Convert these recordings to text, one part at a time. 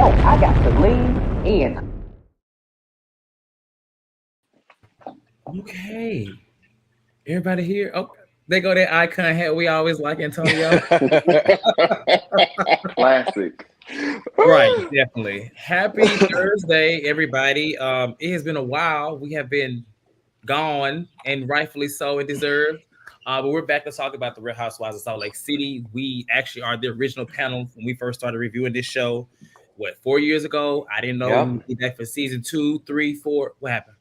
I got to lean in. Okay. Everybody here? Oh, they go that icon hat we always like, Antonio. Classic. Right, definitely. Happy Thursday, everybody. It has been a while. We have been gone, and rightfully so and deserved. But we're back to talk about the Real Housewives of Salt Lake City. We actually are the original panel when we first started reviewing this show. What, 4 years ago? I didn't know we Yep. would be back for season 2, 3, 4. What happened?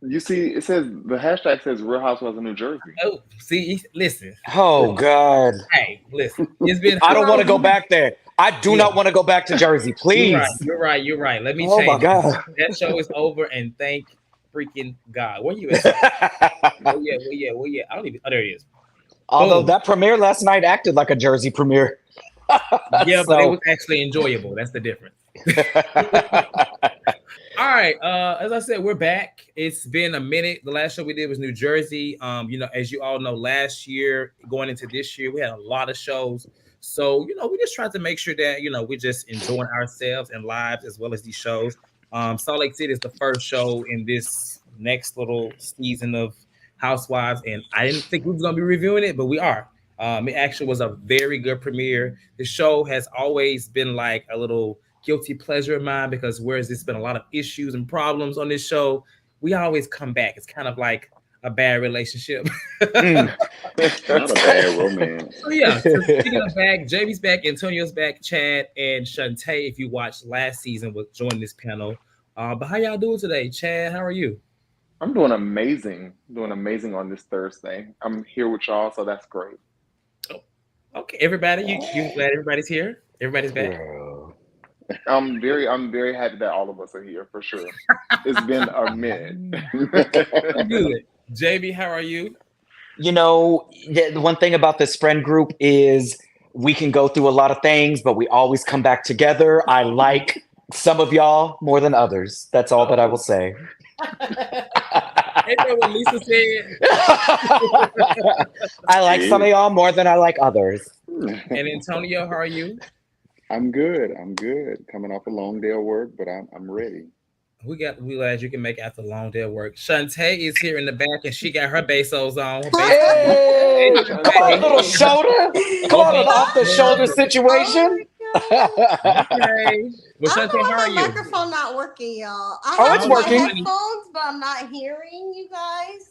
You see, it says the hashtag says Real Housewives of New Jersey. Oh, see, listen. Oh God. Hey, listen. It's been. I don't want to go back there. I do Yeah. not want to go back to Jersey, You're right. please. You're right. You're right. Let me Oh my change it. God. That show is over, and thank freaking God. Where you at? Well, yeah. I don't even. Oh, there it is. Although Boom. that premiere last night acted like a Jersey premiere. Yeah, but it So- was actually enjoyable. That's the difference. All right. As I said, we're back. It's been a minute. The last show we did was New Jersey. As you all know, last year going into this year, we had a lot of shows. So, we just tried to make sure that, we're just enjoying ourselves and lives as well as these shows. Salt Lake City is the first show in this next little season of Housewives, and I didn't think we was gonna be reviewing it, but we are. It actually was a very good premiere. The show has always been like a little guilty pleasure of mine because whereas there's been a lot of issues and problems on this show, we always come back. It's kind of like a bad relationship. Not a bad romance. So yeah, so speaking of back, JB's back, Antonio's back, Chad and Shantae, if you watched last season, will join this panel. But how y'all doing today? Chad, how are you? I'm doing amazing. Doing amazing on this Thursday. I'm here with y'all, so that's great. Okay, everybody, you glad everybody's here? Everybody's back? Girl. I'm very happy that all of us are here for sure. It's been a minute. Good. JB, how are you? The one thing about this friend group is we can go through a lot of things, but we always come back together. I like some of y'all more than others. That's all that I will say. Ain't that what Lisa said? I like some of y'all more than I like others. And Antonio, how are you? I'm good. Coming off a long day of work, but I'm ready. We glad you can make it after a long day of work. Shantae is here in the back and she got her bezos on. Hey, come on, little shoulder. Come on, an off the shoulder situation. Okay. Well, I Shantae, don't know how why are my you? microphone not working, y'all. I Oh, have it's my working. headphones, but I'm not hearing you guys.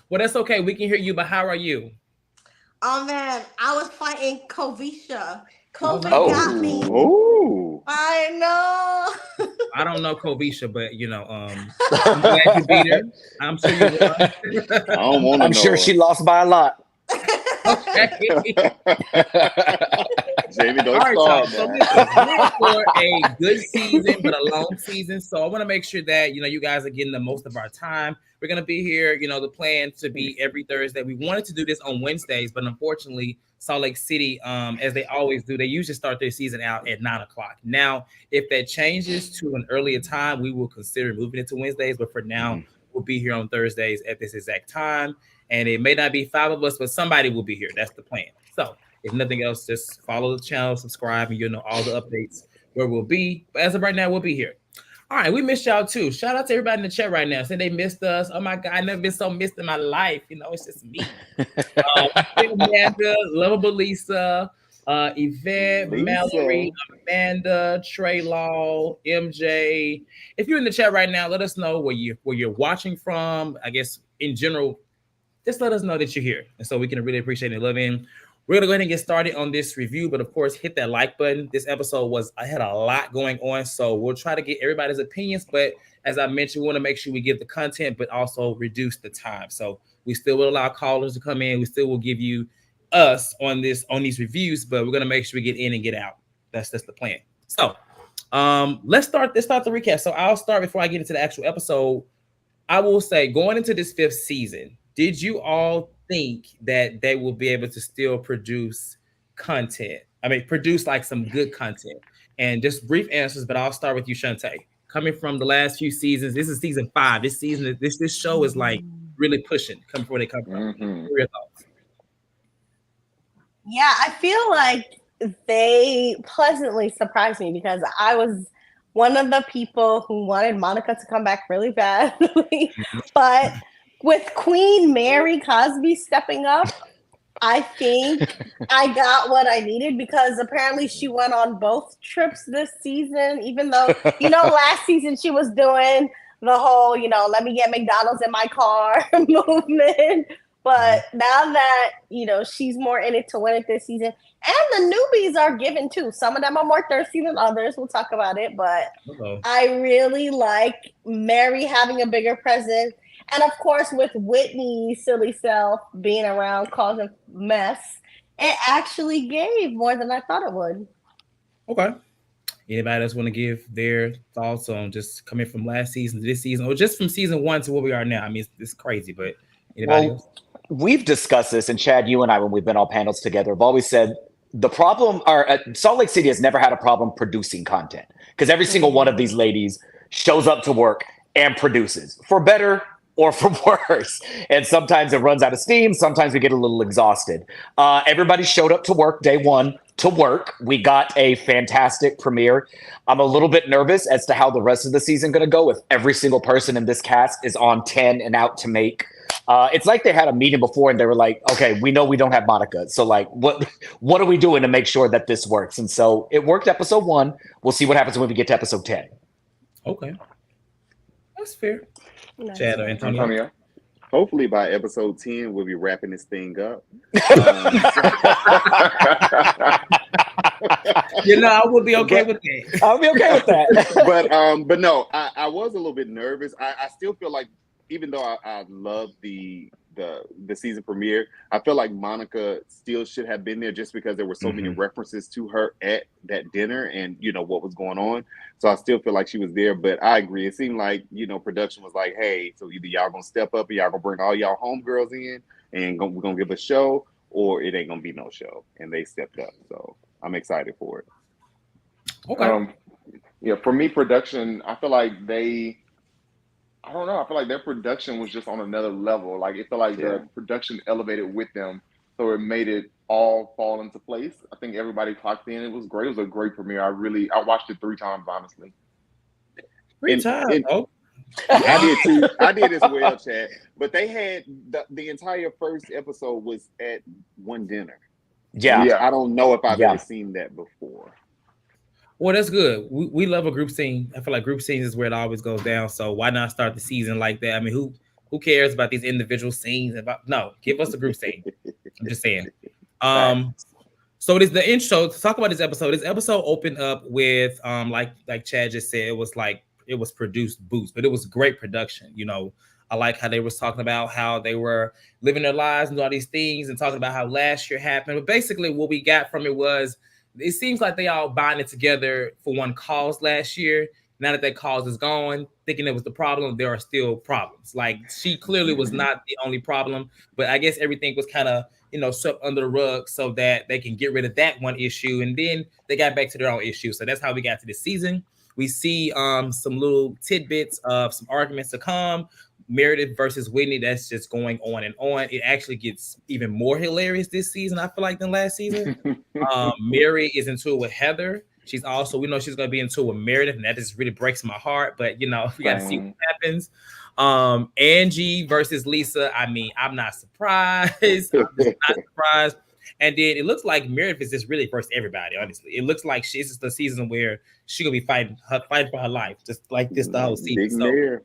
Well, that's okay. We can hear you, but how are you? Oh man, I was fighting Covisha. COVID Oh. got me. Oh, I know. I don't know Kovisha, but I'm glad you beat her. I'm sure you won. I don't want to know. I'm sure she lost by a lot. Okay. Jamie, don't All right, y'all. start So that. listen, we're for a good season, but a long season. So I want to make sure that you guys are getting the most of our time. We're gonna be here. The plan to be every Thursday. We wanted to do this on Wednesdays, but unfortunately, Salt Lake City, as they always do, they usually start their season out at 9:00. Now, if that changes to an earlier time, we will consider moving it to Wednesdays. But for now, we'll be here on Thursdays at this exact time. And it may not be 5 of us, but somebody will be here. That's the plan. So if nothing else, just follow the channel, subscribe, and you'll know all the updates where we'll be. But as of right now, we'll be here. All right, we missed y'all too. Shout out to everybody in the chat right now. Saying they missed us. Oh my God, I've never been so missed in my life. It's just me. Amanda, Lovable Lisa, Yvette, Lisa. Mallory, Amanda, Trey Law, MJ. If you're in the chat right now, let us know where you're watching from. I guess in general, just let us know that you're here. And so we can really appreciate and love in. We're going to go ahead and get started on this review, but of course, hit that like button. This episode I had a lot going on, so we'll try to get everybody's opinions, but as I mentioned, we want to make sure we give the content, but also reduce the time. So we still will allow callers to come in. We still will give you us on these reviews, but we're going to make sure we get in and get out. That's the plan. So let's start the recap. So I'll start before I get into the actual episode. I will say, going into this 5th season, did you all think that they will be able to still produce content? I mean, produce like some good content. And just brief answers, but I'll start with you, Shantae. Coming from the last few seasons, this is season 5. This season, this show is like really pushing, coming from where they come from. What are your thoughts? Yeah, I feel like they pleasantly surprised me because I was one of the people who wanted Monica to come back really badly. But with Queen Mary Cosby stepping up, I think I got what I needed because apparently she went on both trips this season, even though, last season she was doing the whole, let me get McDonald's in my car movement. But now that, she's more in it to win it this season. And the newbies are given too. Some of them are more thirsty than others. We'll talk about it. But I really like Mary having a bigger presence. And of course, with Whitney's silly self being around causing mess, it actually gave more than I thought it would. Okay. Anybody else want to give their thoughts on just coming from last season to this season, or just from season 1 to where we are now? I mean, it's crazy, but anybody else? We've discussed this, and Chad, you and I, when we've been on panels together, have always said the problem Salt Lake City has never had a problem producing content because every single one of these ladies shows up to work and produces, for better or for worse. And sometimes it runs out of steam. Sometimes we get a little exhausted. Everybody showed up to work day 1 to work. We got a fantastic premiere. I'm a little bit nervous as to how the rest of the season going to go if every single person in this cast is on 10 and out to make. It's like they had a meeting before and they were like, okay, we know we don't have Monica. So like, what are we doing to make sure that this works? And so it worked episode 1. We'll see what happens when we get to episode 10. Okay. That's fair. Nice. Chad or Antonio. Hopefully by episode 10, we'll be wrapping this thing up. I would be okay with that. I'll be okay with that. But no, I was a little bit nervous. I still feel like, even though I love the season premiere, I feel like Monica still should have been there just because there were so many references to her at that dinner and what was going on. So I still feel like she was there, but I agree. It seemed like, production was like, hey, so either y'all gonna step up or y'all gonna bring all y'all homegirls in and we're gonna give a show, or it ain't gonna be no show. And they stepped up. So I'm excited for it. Okay. For me, production, I feel like I don't know. I feel like their production was just on another level. Like, it felt like the production elevated with them. So it made it all fall into place. I think everybody clocked in. It was great. It was a great premiere. I watched it 3 times, honestly. 3 times? I did too. I did as well, Chad. But they had the entire first episode was at one dinner. Yeah. I don't know if I've ever seen that before. Well, that's good. We love a group scene. I feel like group scenes is where it always goes down. So why not start the season like that? I mean, who cares about these individual scenes? No, give us a group scene. I'm just saying. So it is the intro. To talk about this episode. This episode opened up with like Chad just said, it was produced boost, but it was great production. I like how they was talking about how they were living their lives and all these things and talking about how last year happened. But basically what we got from it was, it seems like they all bonded together for one cause last year. Now that cause is gone, thinking it was the problem, there are still problems. Like, she clearly was not the only problem, but I guess everything was kind of, swept under the rug so that they can get rid of that one issue. And then they got back to their own issue. So that's how we got to this season. We see some little tidbits of some arguments to come. Meredith versus Whitney, that's just going on and on. It actually gets even more hilarious this season, I feel like, than last season. Mary is into it with Heather. We know she's going to be into it with Meredith, and that just really breaks my heart. But, we got to see what happens. Angie versus Lisa. I mean, I'm not surprised. I'm just not surprised. And then it looks like Meredith is just really versus everybody, honestly. It looks like this is the season where she's going to be fighting for her life, just like this the whole season. So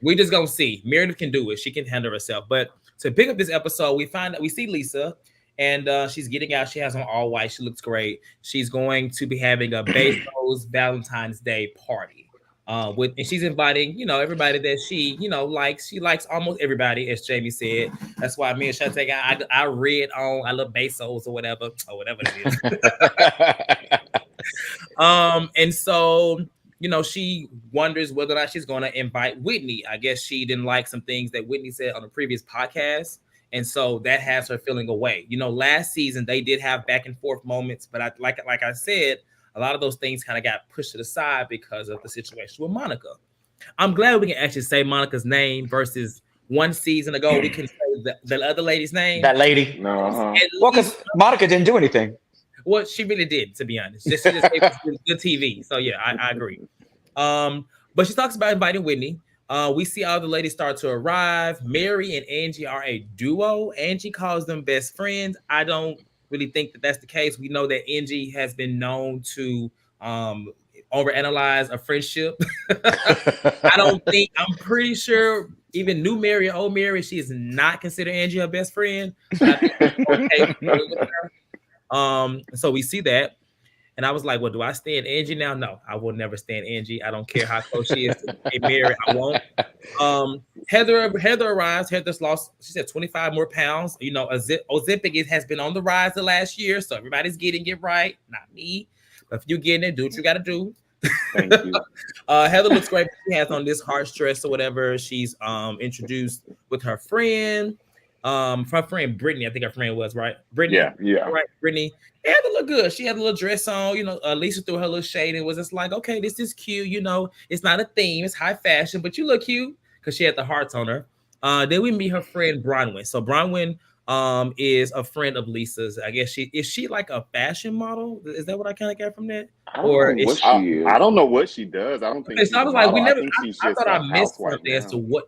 we just gonna see. Meredith can do it. She can handle herself. But to pick up this episode, we see Lisa, and she's getting out. She has on all white. She looks great. She's going to be having a Bezos Valentine's Day party. And she's inviting, everybody that she, likes. She likes almost everybody, as Jamie said. That's why me and Shantae, I read on I love Bezos or whatever it is. And so, she wonders whether or not she's going to invite Whitney. I guess she didn't like some things that Whitney said on a previous podcast. And so that has her feeling away. Last season, they did have back and forth moments. But like I said, a lot of those things kind of got pushed to the side because of the situation with Monica. I'm glad we can actually say Monica's name versus one season ago. We can say the other lady's name. That lady. No. Well, because Monica didn't do anything. Well, she really did, to be honest. Just it was good TV. So yeah, I agree. But she talks about inviting Whitney. We see all the ladies start to arrive. Mary and Angie are a duo. Angie calls them best friends. I don't really think that that's the case. We know that Angie has been known to overanalyze a friendship. I'm pretty sure even new Mary and old Mary, she is not considered Angie her best friend. I think okay with her. So we see that. And I was like, well, do I stand Angie now? No, I will never stand Angie. I don't care how close she is to Mary. I won't. Heather arrives. Heather's lost, she said 25 more pounds. You know, Ozempic has been on the rise the last year. So everybody's getting it right. Not me. But if you're getting it, do what you got to do. Thank you. Heather looks great. She has on this heart dress or whatever. She's introduced with her friend. Her friend Brittany, I think her friend was, right? Brittany. Yeah. Right, Brittany. Heather looked good. She had a little dress on, you know. Lisa threw her little shade and was just like, okay, this is cute. You know, it's not a theme, it's high fashion, but you look cute because she had the hearts on her. Then we meet her friend Bronwyn. So Bronwyn is a friend of Lisa's. I guess she like a fashion model? Is that what I kind of got from that? I don't know what she does. I don't think. So I was like, I thought I missed something as to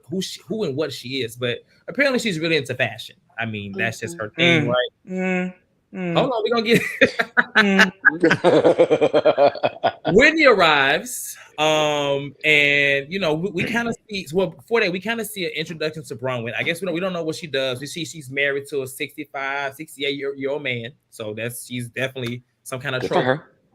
who and what she is, but apparently she's really into fashion. I mean, that's just her thing, right? Hold on, we're gonna get Whitney arrives. And you know, we kind of see before that, we kind of see an introduction to Bronwyn. I guess we don't know what she does. We see she's married to a 68 year old man. So she's definitely some kind of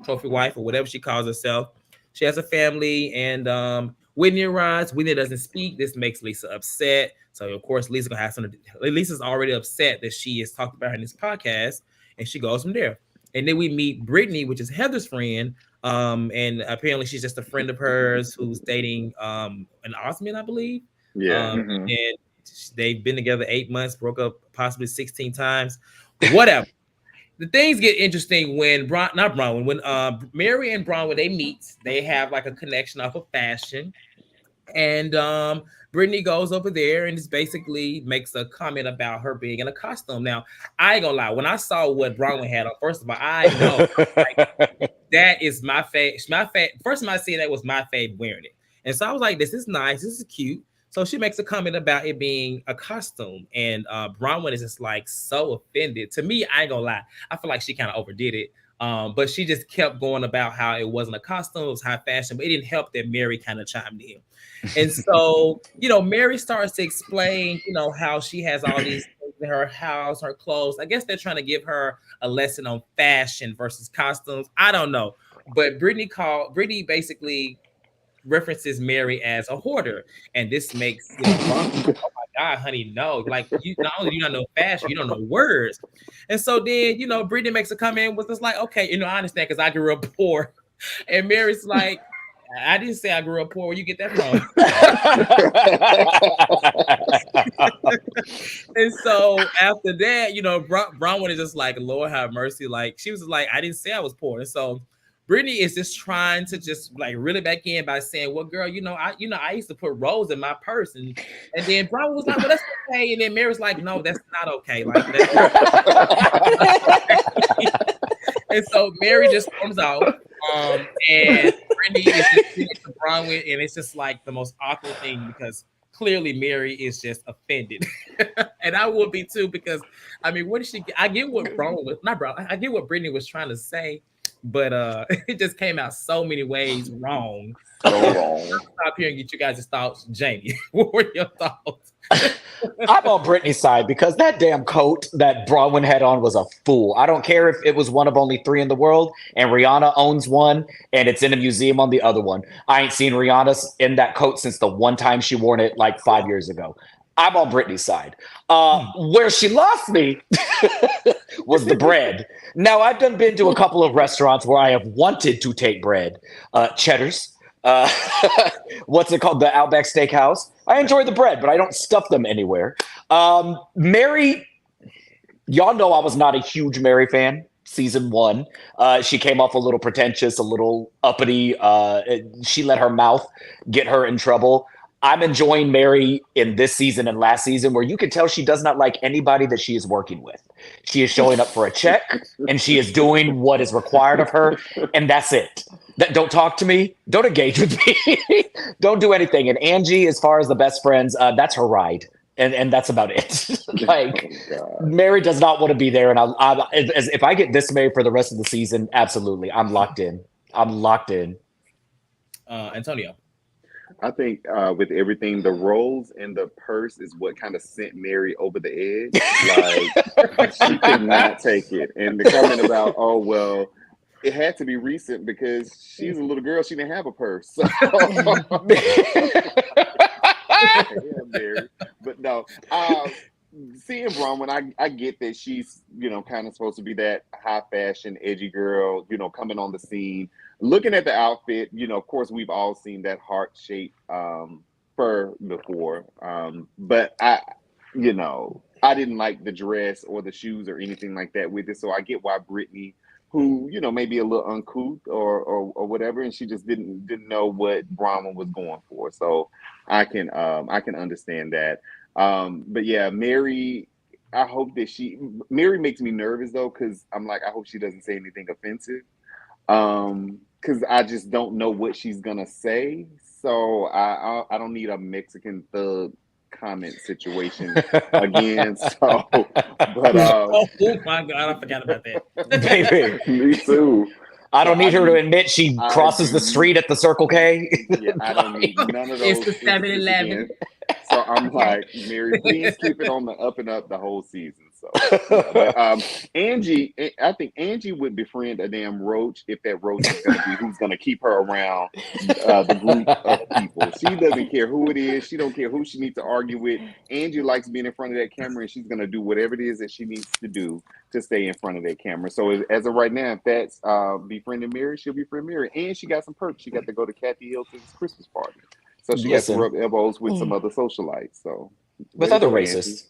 trophy wife or whatever she calls herself. She has a family, and Whitney arrives. Whitney doesn't speak. This makes Lisa upset. So of course, Lisa's gonna have something. Lisa's already upset that she is talked about in this podcast, and she goes from there. And then we meet Brittany, which is Heather's friend. And apparently she's just a friend of hers who's dating an Osman, I believe. Yeah. And they've been together 8 months, broke up possibly 16 times. Whatever. The things get interesting when Mary and Bronwyn, they meet. They have like a connection off of fashion. And Brittany goes over there and just basically makes a comment about her being in a costume. Now, I ain't gonna lie. When I saw what Bronwyn had on, first of all, I know like, that is my fave. First time I seen that was my fave wearing it. And so I was like, this is nice. This is cute. So she makes a comment about it being a costume. And Bronwyn is just like so offended. To me, I ain't gonna lie. I feel like she kind of overdid it. But she just kept going about how it wasn't a costume, it was high fashion, but it didn't help that Mary kind of chimed in. And so, you know, Mary starts to explain, you know, how she has all these things in her house, her clothes. I guess they're trying to give her a lesson on fashion versus costumes. I don't know. But Brittany basically references Mary as a hoarder. And this makes, you know, oh my God, honey, no. Like, you not only do you not know fashion, you don't know words. And so then, you know, Brittany makes a comment and was just like, okay, you know, I understand because I grew up poor. And Mary's like, I didn't say I grew up poor. Where you get that from? And so after that, you know, Bronwyn is just like, Lord have mercy. Like, she was like, I didn't say I was poor. And so Brittany is just trying to just like reel it back in by saying, well, girl, I used to put rolls in my purse. And then Bronwyn was like, well, that's okay. And then Mary's like, no, that's not okay. Like, that's and so Mary just comes out. And Brittany is just sitting to Bronwyn, and it's just like the most awkward thing because clearly Mary is just offended. And I would be too, because I mean, what did she get? I get what I get what Brittany was trying to say, but it just came out so many ways wrong. So wrong. I'll stop here and get you guys' thoughts. Jamie, what were your thoughts? I'm on Brittany's side because that damn coat that Bronwyn had on was a fool. I don't care if it was one of only 3 in the world and Rihanna owns one and it's in a museum on the other one. I ain't seen Rihanna in that coat since the one time she wore it like 5 years ago. I'm on Brittany's side. Where she lost me was the bread. Now, I've been to a couple of restaurants where I have wanted to take bread. Cheddar's. What's it called? The Outback Steakhouse. I enjoy the bread, but I don't stuff them anywhere. Mary, y'all know I was not a huge Mary fan. Season 1, she came off a little pretentious, a little uppity. She let her mouth get her in trouble. I'm enjoying Mary in this season and last season, where you can tell she does not like anybody that she is working with. She is showing up for a check, and she is doing what is required of her, and that's it. Don't talk to me. Don't engage with me. Don't do anything. And Angie, as far as the best friends, that's her ride, and that's about it. Like, Mary does not want to be there, and if I get this Mary for the rest of the season, absolutely, I'm locked in. Antonio. I think with everything, the roles and the purse is what kind of sent Mary over the edge. Like, she could not take it. And the comment about, oh, well, it had to be recent because she's a little girl. She didn't have a purse. So. Yeah, Mary. But no, seeing Bronwyn, I get that she's, kind of supposed to be that high fashion, edgy girl, coming on the scene. Looking at the outfit, of course, we've all seen that heart-shaped fur before. But I didn't like the dress or the shoes or anything like that with it. So I get why Brittany, who, maybe a little uncouth or whatever, and she just didn't know what Bronwyn was going for. So I can understand that. But yeah, Mary, I hope that Mary makes me nervous though, because I'm like, I hope she doesn't say anything offensive. Because I just don't know what she's gonna say. So I don't need a Mexican thug comment situation again. So, but oh my God, I forgot about that. Baby, Me too. I don't need her to admit she crosses the street at the Circle K. Yeah, I don't need none of those. It's the 7-Eleven. So I'm like, Mary, please keep it on the up and up the whole season. So, but, Angie, I think Angie would befriend a damn roach if that roach is going to be who's going to keep her around the group of people. She doesn't care who it is. She don't care who she needs to argue with. Angie likes being in front of that camera, and she's going to do whatever it is that she needs to do to stay in front of that camera. So as of right now, if that's befriending Mary, she'll befriend Mary. And she got some perks. She got to go to Kathy Hilton's Christmas party. So she got to rub elbows with some other socialites. So with other racists.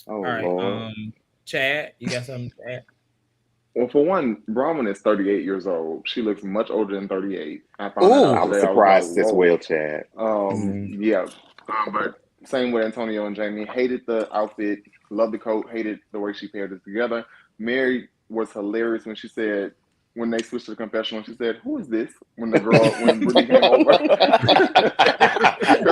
Oh, all right, Lord. Chad, you got something to add? Well, for one, Bronwyn is 38 years old. She looks much older than 38. I was surprised as well, Chad. Yeah. But same with Antonio and Jamie. Hated the outfit, loved the coat, hated the way she paired it together. Mary was hilarious when she said, when they switched to the confessional, she said, "Who is this?" When Brittany came over. Because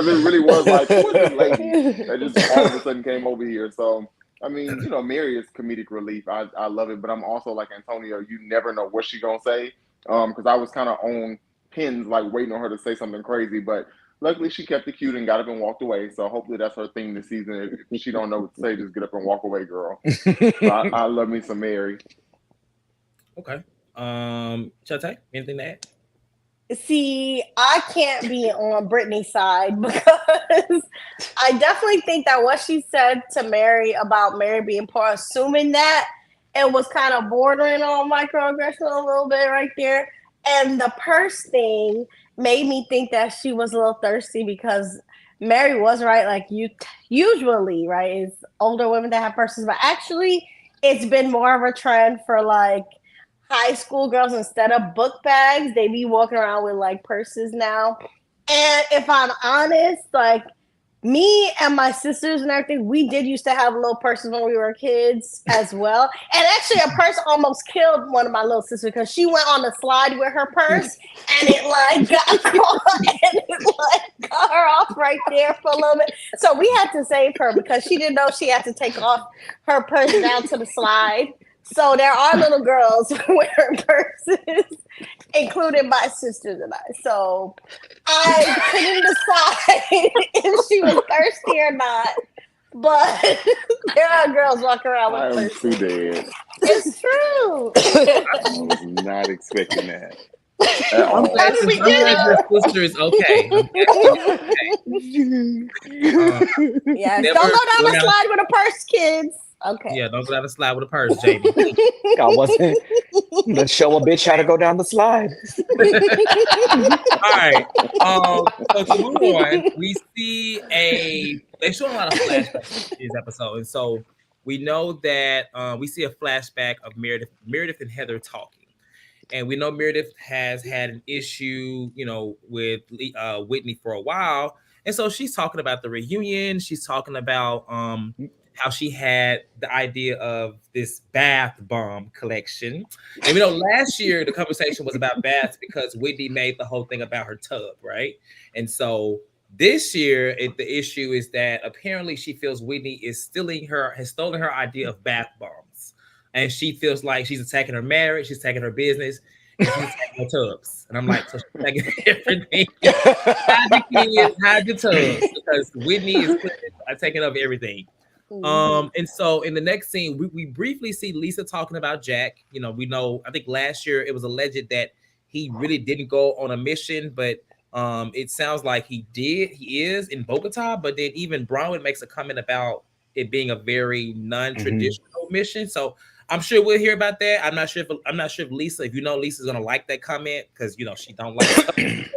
it really was like, who is this lady that just all of a sudden came over here? So, I mean, Mary is comedic relief. I love it. But I'm also like Antonio, you never know what she's going to say. Because I was kind of on pins, like waiting on her to say something crazy. But luckily, she kept it cute and got up and walked away. So hopefully that's her thing this season. If she don't know what to say, just get up and walk away, girl. So I love me some Mary. Okay. Chate, anything to add? See, I can't be on Brittany's side because I definitely think that what she said to Mary about Mary being poor, assuming that it was kind of bordering on microaggression a little bit right there. And the purse thing made me think that she was a little thirsty because Mary was right. Like usually, right, it's older women that have purses, but actually it's been more of a trend for like high school girls, instead of book bags, they be walking around with like purses now. And if I'm honest, like me and my sisters and everything, we did used to have little purses when we were kids as well. And actually a purse almost killed one of my little sisters because she went on the slide with her purse and it like got caught and it like got her off right there for a little bit. So we had to save her because she didn't know she had to take off her purse down to the slide. So there are little girls wearing purses, including my sisters and I. So I couldn't decide if she was thirsty or not. But there are girls walking around with purses. I am too dead. It's true. I was not expecting that. I'm glad your sister is okay. Yes, don't go down the slide with a purse, kids. Okay. Yeah, don't go down the slide with a purse, Jamie. I wasn't. Let's show a bitch how to go down the slide. All right. So to move on, we see they show a lot of flashbacks in this episode, and so we know that we see a flashback of Meredith and Heather talking. And we know Meredith has had an issue, with Whitney for a while. And so she's talking about the reunion. She's talking about how she had the idea of this bath bomb collection. And we know last year the conversation was about baths because Whitney made the whole thing about her tub, right? And so this year, the issue is that apparently she feels Whitney has stolen her idea of bath bombs. And she feels like she's attacking her marriage, she's attacking her business, and she's attacking her tubs. And I'm like, so she's attacking everything. Hide the kids, hide the tubs, because Whitney is taking up everything. And so in the next scene, we briefly see Lisa talking about Jack. We know, I think last year it was alleged that he really didn't go on a mission, but it sounds like he is in Bogota. But then even Bronwyn makes a comment about it being a very non-traditional mission. So I'm sure we'll hear about that. I'm not sure if Lisa, Lisa's gonna like that comment, because she don't like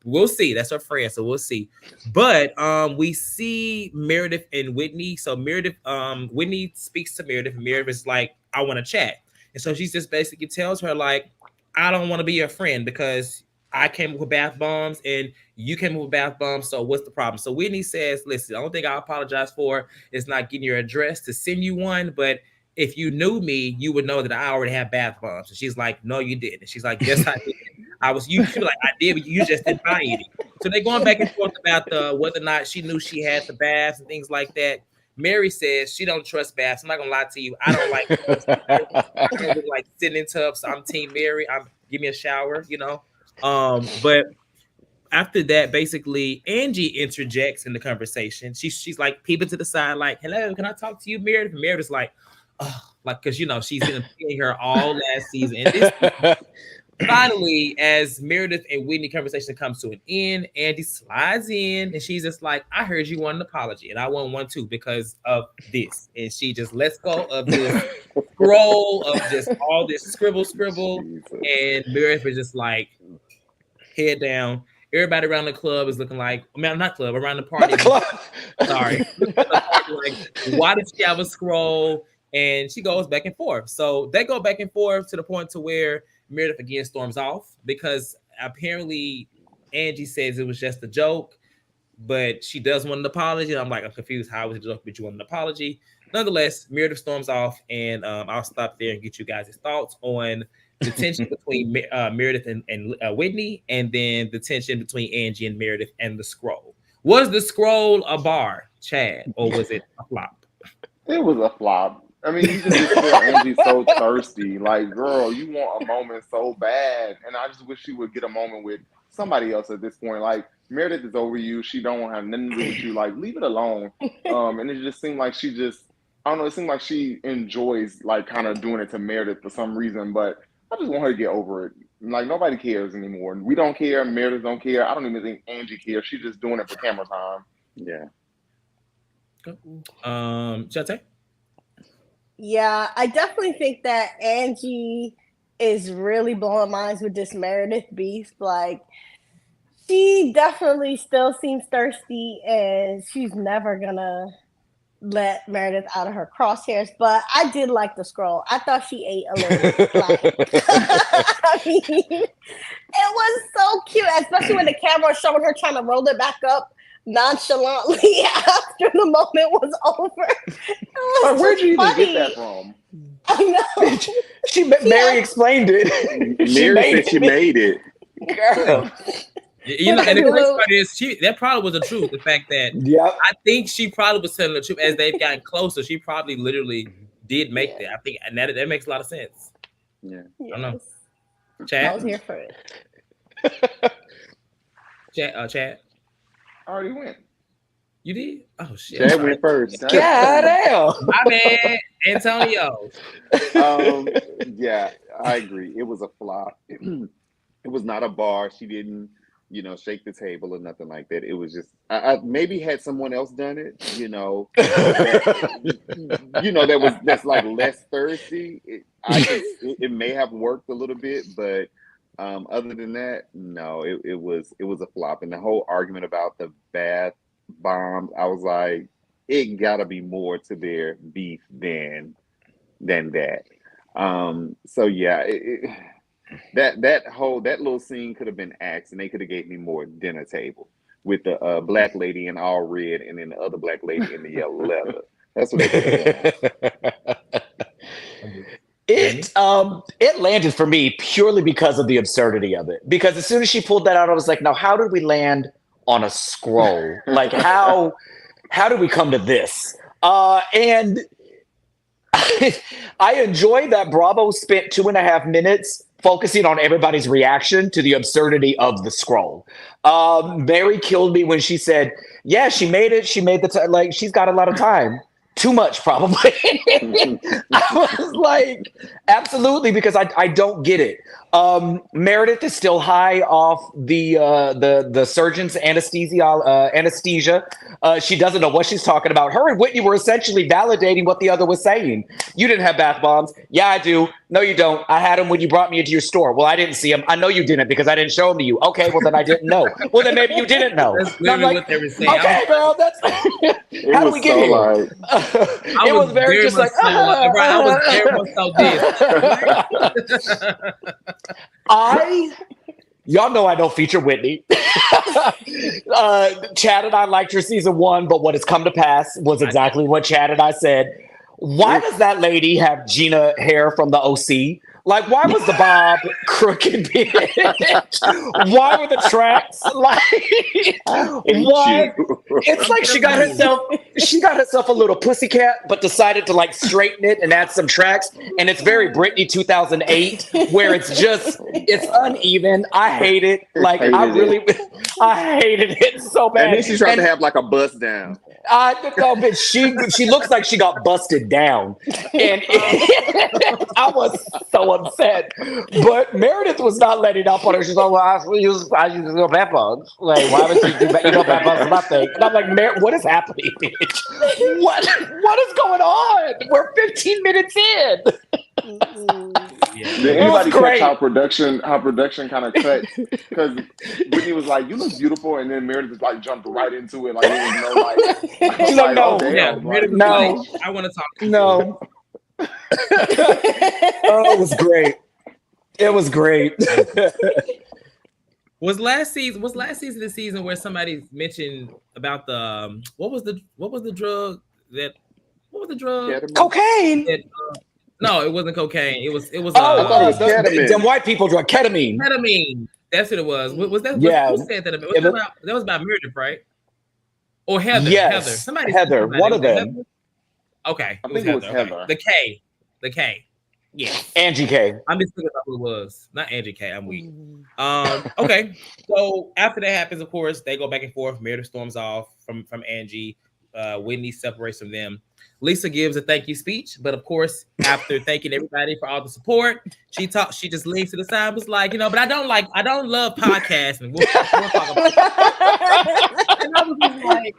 we'll see. That's her friend, so we'll see. But we see Meredith and Whitney. So Whitney speaks to Meredith, and Meredith is like, I want to chat. And so she just basically tells her, like, I don't want to be your friend because I came up with bath bombs and you came up with bath bombs. So what's the problem? So Whitney says, listen, the only thing I apologize for is not getting your address to send you one. But if you knew me, you would know that I already have bath bombs. And she's like, no, you didn't. And she's like, yes, I did. You feel like I did, but you just didn't buy any. So they're going back and forth about whether or not she knew she had the baths and things like that. Mary says she don't trust baths. I'm not gonna lie to you. I don't like sitting in tubs. So I'm Team Mary. Give me a shower, But after that, basically, Angie interjects in the conversation. She's like peeping to the side, like, hello, can I talk to you, Meredith? And Meredith's like, oh, like, because she's been seeing her all last season. And this finally, as Meredith and Whitney conversation comes to an end, Angie slides in and she's just like, I heard you want an apology and I want one too because of this. And she just lets go of this scroll of just all this scribble. And Meredith is just like, head down. Everybody around the club is looking like, not club, around the party. Not the club. Sorry. Like, why did she have a scroll? And she goes back and forth. So they go back and forth to the point to where Meredith again storms off because apparently Angie says it was just a joke, but she does want an apology. And I'm like, I'm confused. How was it a joke, but you want an apology? Nonetheless, Meredith storms off, and I'll stop there and get you guys' thoughts on the tension between Meredith and Whitney, and then the tension between Angie and Meredith and the scroll. Was the scroll a bar, Chad, or was it a flop? It was a flop. I mean, you can just feel Angie so thirsty. Like, girl, you want a moment so bad. And I just wish she would get a moment with somebody else at this point. Like, Meredith is over you. She don't have nothing to do with you. Like, leave it alone. And it just seemed like it seemed like she enjoys, like, kind of doing it to Meredith for some reason. But I just want her to get over it. Like, nobody cares anymore. We don't care. Meredith don't care. I don't even think Angie cares. She's just doing it for camera time. Yeah. Shante? Yeah, I definitely think that Angie is really blowing minds with this Meredith beef. Like, she definitely still seems thirsty, and she's never gonna let Meredith out of her crosshairs. But I did like the scroll. I thought she ate a little. I mean, it was so cute, especially when the camera showed her trying to roll it back up nonchalantly after the moment was over. Where'd you even get that from? I know. Mary explained it. Mary said she made it. Girl. And the crazy part is that probably was the truth. The fact that I think she probably was telling the truth as they've gotten closer. She probably literally did make that. I think, and that makes a lot of sense. Yeah. Yes. I don't know. Chad? I was here for it. Chad? I already went. You did? Oh shit! Chad went first. God damn. My bad, Antonio. Yeah, I agree. It was a flop. It was not a bar. She didn't, shake the table or nothing like that. It was just, I maybe had someone else done it, that's like less thirsty. It may have worked a little bit, but other than that, no, it was a flop. And the whole argument about the bath bombs, I was like, it gotta be more to their beef than that. So yeah, that little scene could have been axed, and they could have gave me more dinner table with the black lady in all red, and then the other black lady in the yellow leather. That's what they could have done. It landed for me purely because of the absurdity of it. Because as soon as she pulled that out, I was like, now how did we land on a scroll? Like how did we come to this? And I enjoy that Bravo spent 2.5 minutes focusing on everybody's reaction to the absurdity of the scroll. Mary killed me when she said, yeah, she made it. She made like she's got a lot of time. Too much, probably. I was like, absolutely, because I don't get it. Meredith is still high off the surgeon's anesthesia. She doesn't know what she's talking about. Her and Whitney were essentially validating what the other was saying. You didn't have bath bombs. Yeah, I do. No, you don't. I had them when you brought me into your store. Well, I didn't see them. I know you didn't because I didn't show them to you. Okay, well then I didn't know. Well then maybe you didn't know. That's literally what they were saying. Okay, girl. That's how do we get here? It was very just like I was very much so this. Y'all know I don't feature Whitney. Chad and I liked her season 1, but what has come to pass was exactly what Chad and I said. Why does that lady have Gina hair from the OC? Like, why was the bob crooked? Why were the tracks like? Why? It's like she got herself a little pussycat, but decided to like straighten it and add some tracks. And it's very Britney 2008, where it's uneven. I hate it. Like I hated it so bad. And then she tried to have like a bust down. But she looks like she got busted down, and I was so upset. But Meredith was not letting up on her. She's like, "Well, I use bath bombs. Like, why would you do that? You know, bath bombs is my thing." And I'm like, "What is happening? What is going on? We're 15 minutes in." Did anybody catch how production kind of cut? Because Whitney was like, "You look beautiful," and then Meredith just like jumped right into it. Like there was no like. She's like, "No, no, I want to talk to you." No. Oh, it was great. It was great. Was last season the season where somebody mentioned about the what was the drug? Cocaine. No, it wasn't cocaine. It was. I thought it was ketamine. Them white people drug ketamine. Ketamine. That's what it was. Was that? Yeah. Who said that? That was about Meredith, right? Or Heather. Yes. Heather. One of them. Heather? Okay. I think it was Heather. Okay. The K. Yeah. Angie K. I'm just thinking about who it was. Not Angie K. I'm weak. Okay. So after that happens, of course, they go back and forth. Meredith storms off from Angie. Whitney separates from them. Lisa gives a thank you speech, but of course, after thanking everybody for all the support, she just leans to the side, was like, but I don't love podcasting. We'll talk about it. And I was just like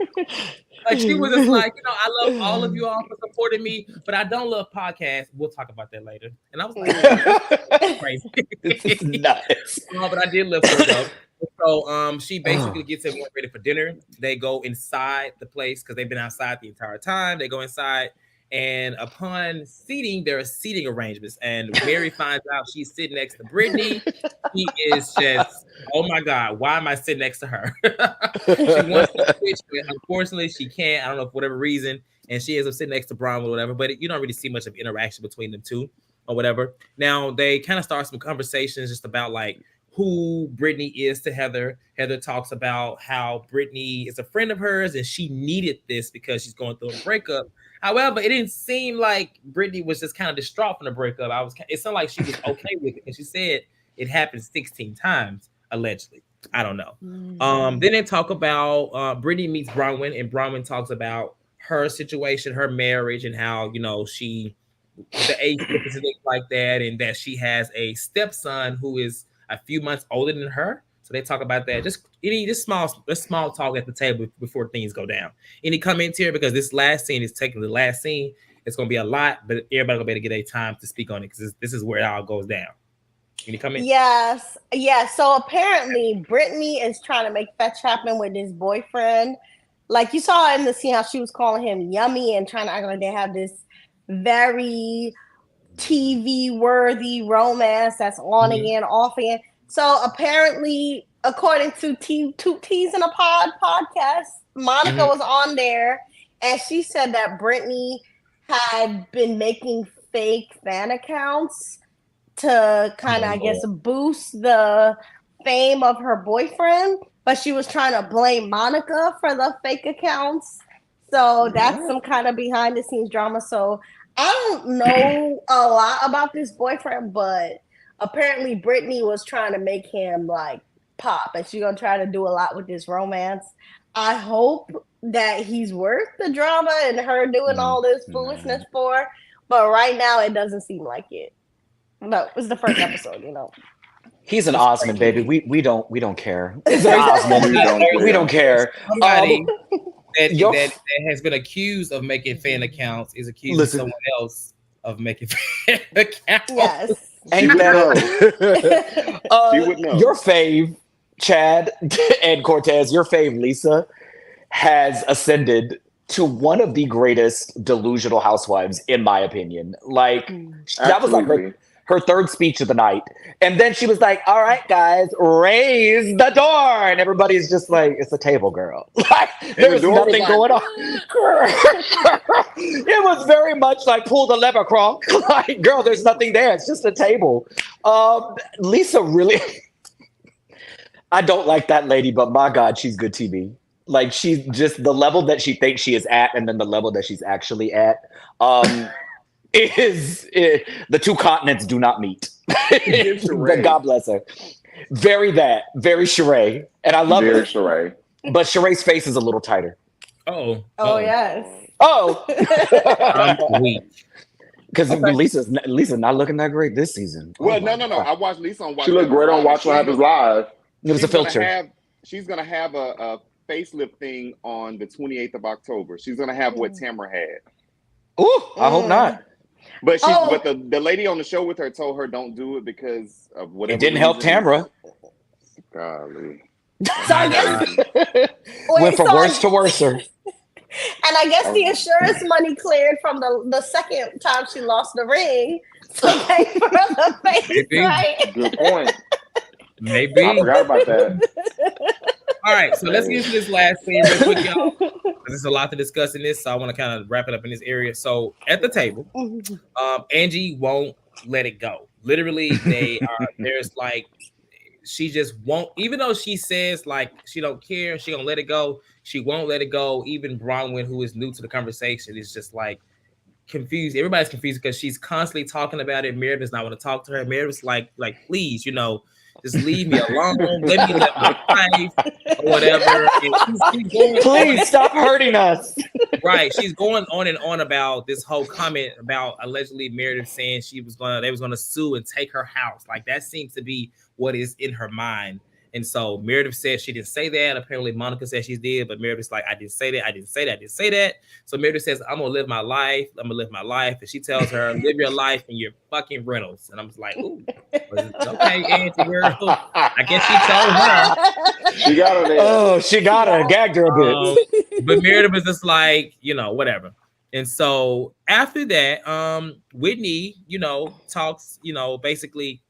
she was just like, I love all of you all for supporting me, but I don't love podcasts. We'll talk about that later. And I was like, crazy. It's nuts. But I did live for it though. So she basically gets everyone ready for dinner. They go inside the place because they've been outside the entire time. They go inside, and upon seating, there are seating arrangements. And Mary finds out she's sitting next to Brittany. He is just, oh my God, why am I sitting next to her? She wants to switch, but unfortunately she can't. I don't know for whatever reason. And she ends up sitting next to Braun or whatever. But you don't really see much of interaction between them two or whatever. Now they kind of start some conversations just about like who Brittany is to Heather. Heather talks about how Brittany is a friend of hers and she needed this because she's going through a breakup. However, it didn't seem like Brittany was just kind of distraught from the breakup. It sounded like she was okay with it. And she said it happened 16 times, allegedly. I don't know. Then they talk about Brittany meets Bronwyn, and Bronwyn talks about her situation, her marriage, and how, the age difference and things like that, and that she has a stepson who is a few months older than her. So they talk about that. Just small talk at the table before things go down. Any comments here? Because this last scene is technically the last scene. It's going to be a lot, but everybody will be able to get a time to speak on it because this is where it all goes down. Any comments? Yes. Yeah. So apparently Brittany is trying to make fetch happen with his boyfriend. Like you saw in the scene how she was calling him yummy and trying to act like they have this very TV worthy romance that's on again, off again. So apparently, according to Two T's in a Pod podcast, Monica was on there, and she said that Brittany had been making fake fan accounts to kind of, I guess, boost the fame of her boyfriend, but she was trying to blame Monica for the fake accounts. So that's some kind of behind the scenes drama. So I don't know a lot about this boyfriend, but apparently Brittany was trying to make him like pop, and she's gonna try to do a lot with this romance. I hope that he's worth the drama and her doing all this foolishness for, but right now it doesn't seem like it. No, it was the first episode, you know. He's an Osmond, baby. We don't care. He's an Osmond. We don't care. Somebody that has been accused of making fan accounts is accused of someone else of making fan accounts. Yes. Ain't that She would know. Your fave, Chad and Cortez, your fave, Lisa, has ascended to one of the greatest delusional housewives, in my opinion. Like, that was like her third speech of the night. And then she was like, all right, guys, raise the door. And everybody's just like, it's a table, girl. Like, there's nothing going on. It was very much like, pull the lever, Kronk. Like, girl, there's nothing there. It's just a table. Lisa really... I don't like that lady, but my God, she's good TV. Like, she's just the level that she thinks she is at, and then the level that she's actually at. The two continents do not meet. God bless her. Very Sheree, and I love Very it. Sheree. But Sheree's face is a little tighter. Oh yes. Oh, I'm weak. Because Lisa's not looking that great this season. Well, no. I watched Lisa on Watch. She looked great on Watch What Happens Live. It was a filter. She's gonna have a facelift thing on the 28th of October. She's gonna have what Tamara had. Ooh, I hope not. But but the lady on the show with her told her don't do it because of whatever. It didn't help Tamara. Golly. So I guess Went from worse to worser. And I guess the insurance money cleared from the second time she lost the ring to pay for the face, right? Good point. Maybe. I forgot about that. All right, so let's get into this last thing real quick, y'all. There's a lot to discuss in this, so I want to kind of wrap it up in this area. So at the table, Angie won't let it go. Literally, there's like, she just won't, even though she says like she don't care, she gonna let it go, she won't let it go. Even Bronwyn, who is new to the conversation, is just like confused. Everybody's confused because she's constantly talking about it. Meredith does not want to talk to her. Meredith's like please, just leave me alone. Let me live my life or whatever. Please stop hurting us. Right. She's going on and on about this whole comment about allegedly Meredith saying they was gonna sue and take her house. Like, that seems to be what is in her mind. And so Meredith said she didn't say that. Apparently Monica said she did, but Meredith's like, I didn't say that. So Meredith says, I'm gonna live my life. And she tells her, live your life and your fucking Reynolds. And I'm just like, ooh, okay, Angie girl. I guess she told her. She got her there. Oh, she got her, gagged her a bit. But Meredith was just like, whatever. And so after that, Whitney, talks, basically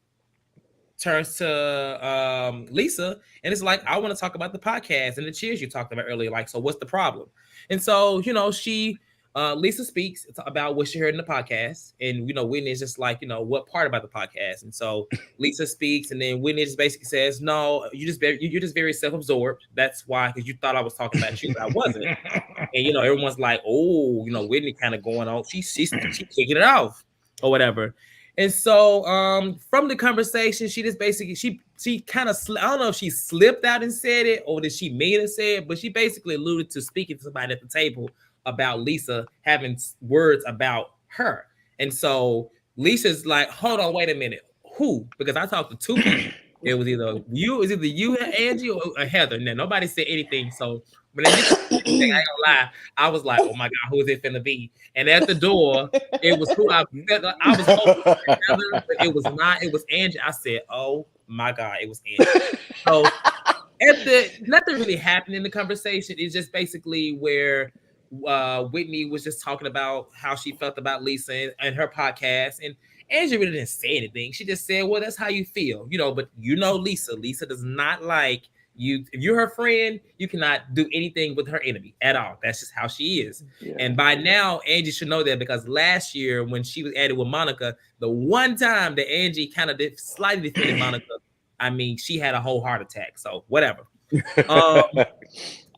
turns to Lisa and it's like, I want to talk about the podcast and the cheers you talked about earlier. Like, so what's the problem? And so, Lisa speaks about what she heard in the podcast. And, Whitney is just like, what part about the podcast? And so Lisa speaks, and then Whitney just basically says, no, you're just very self-absorbed. That's why, because you thought I was talking about you, but I wasn't. And, everyone's like, oh, Whitney kind of going on. She's kicking it off or whatever. And so from the conversation, she just basically, she kind of, I don't know if she slipped out and said it or did she mean to say it, but she basically alluded to speaking to somebody at the table about Lisa having words about her. And so Lisa's like, hold on, wait a minute. Who? Because I talked to two people. It was either you, Angie, or Heather. Now, nobody said anything. So when I ain't gonna lie, I was like, oh my God, who is it finna be? And at the door, it was who I was hoping for Heather, but it was not. It was Angie. I said, oh my God, it was Angie. So nothing really happened in the conversation. It's just basically where Whitney was just talking about how she felt about Lisa and her podcast, and Angie really didn't say anything. She just said, "Well, that's how you feel, you know." But you know, Lisa. Lisa does not like you. If you're her friend, you cannot do anything with her enemy at all. That's just how she is. Yeah. And by now, Angie should know that because last year when she was added with Monica, the one time that Angie kind of slightly defended Monica, I mean, she had a whole heart attack. So whatever.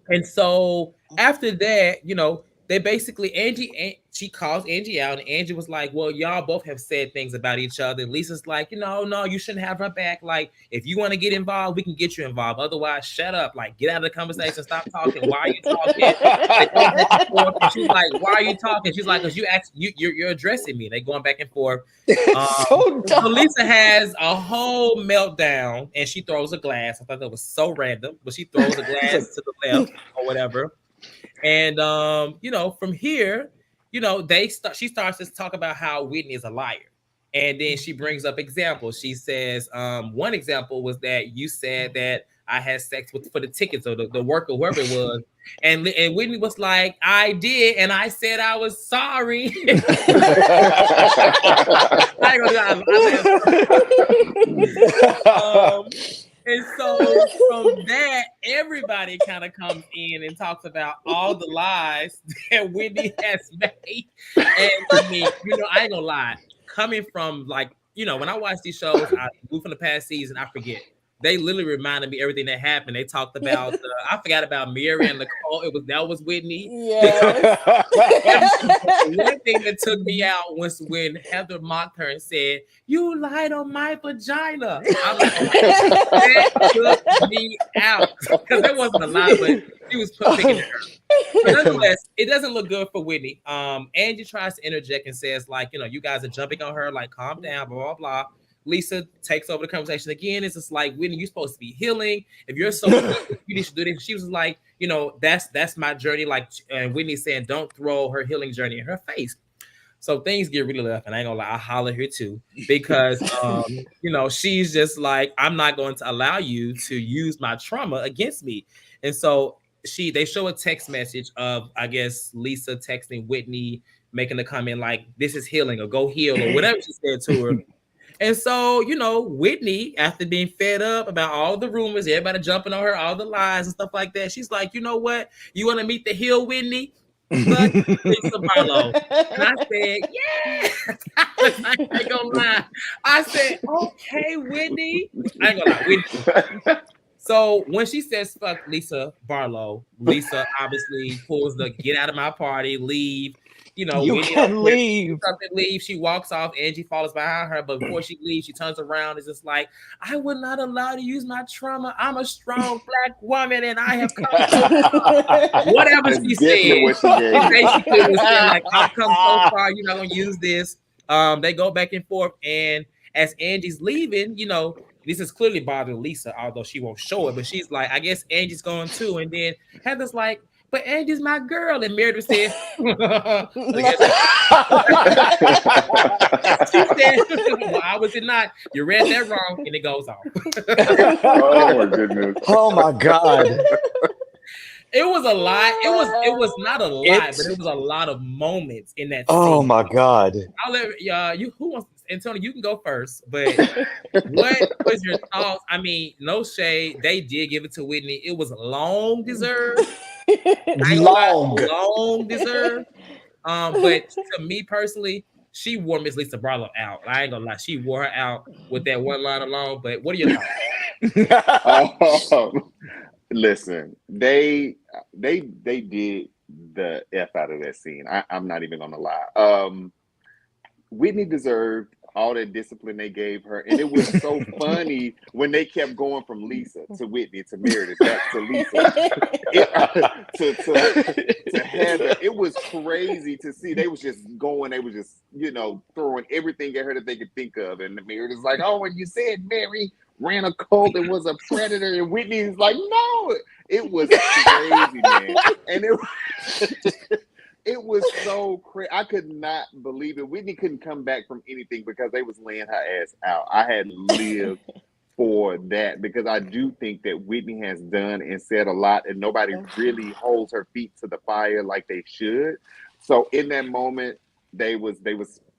And so after that, you know, they basically she calls Angie out, and Angie was like, "Well, y'all both have said things about each other." And Lisa's like, no, you shouldn't have her back. Like, if you want to get involved, we can get you involved. Otherwise, shut up. Like, get out of the conversation. Stop talking. Why are you talking? And she's like, "Why are you talking?" She's like, "Because you're addressing me." They going back and forth. So Lisa has a whole meltdown, and she throws a glass. I thought that was so random, but she throws a glass to the left or whatever. And you know, from here, you know, she starts to talk about how Whitney is a liar. And then she brings up examples. She says, one example was that you said that I had sex for the tickets or the worker, whoever it was. And Whitney was like, "I did, and I said I was sorry." And so from that, everybody kind of comes in and talks about all the lies that Whitney has made. And I mean, you know, I ain't gonna lie. Coming from, like, you know, when I watch these shows, I move from the past season, I forget. They literally reminded me everything that happened. They talked about I forgot about Mary and Nicole. That was Whitney. Yes. One thing that took me out was when Heather mocked her and said, "You lied on my vagina." I'm like, that took me out because that wasn't a lie, but she was picking at her. But nonetheless, it doesn't look good for Whitney. Angie tries to interject and says, like, you know, you guys are jumping on her, like, calm down, blah, blah, blah. Lisa takes over the conversation again. It's just like, Whitney, you're supposed to be healing. If you're so you need to do this. She was like, you know, that's my journey. Like, and Whitney's saying, don't throw her healing journey in her face. So things get really rough, and I ain't gonna lie, I holler here too because you know, she's just like, I'm not going to allow you to use my trauma against me. And so they show a text message of, I guess, Lisa texting Whitney, making a comment like, "This is healing," or "Go heal," or whatever she said to her. And so, you know, Whitney, after being fed up about all the rumors, everybody jumping on her, all the lies and stuff like that, she's like, "You know what? You want to meet the hill, Whitney? But Lisa Barlow." And I said, "Yeah." I ain't gonna lie. I said, "Okay, Whitney." I ain't gonna lie, Whitney. So when she says "fuck Lisa Barlow," Lisa obviously pulls the "get out of my party, leave." You know, you can leave. Leave. She walks off. Angie follows behind her, but before she leaves, she turns around. It's just like, "I would not allow you to use my trauma. I'm a strong Black woman, and I have come so far." Whatever she said, she basically was saying, like, "I've come so far. You're not gonna use this." They go back and forth, and as Angie's leaving, you know, this is clearly bothering Lisa, although she won't show it. But she's like, "I guess Angie's going too." And then Heather's like, "But Angie's my girl." And Meredith said, she said, "Why was it not? You read that wrong." And it goes on. Oh my goodness. Oh my God. It was a lot. It was not a lot, but it was a lot of moments in that scene. Oh my God. I'll let who wants, Antonio, you can go first, but what was your thoughts? I mean, no shade. They did give it to Whitney. It was long deserved. Long deserved. But to me personally, she wore Miss Lisa Barlow out. I ain't gonna lie, she wore her out with that one line alone. But what are your thoughts? Listen, they did the F out of that scene. I'm not even gonna lie. Whitney deserved all that discipline they gave her, and it was so funny when they kept going from Lisa to Whitney to Meredith back to Lisa to Heather. It was crazy to see. They was just going. They was just, you know, throwing everything at her that they could think of. And Meredith's like, "Oh, when you said Mary ran a cult and was a predator," and Whitney's like, "No." It was crazy, man, and it was so crazy. I could not believe it. Whitney couldn't come back from anything because they was laying her ass out. I had lived for that, because I do think that Whitney has done and said a lot, and nobody really holds her feet to the fire like they should. So in that moment, they was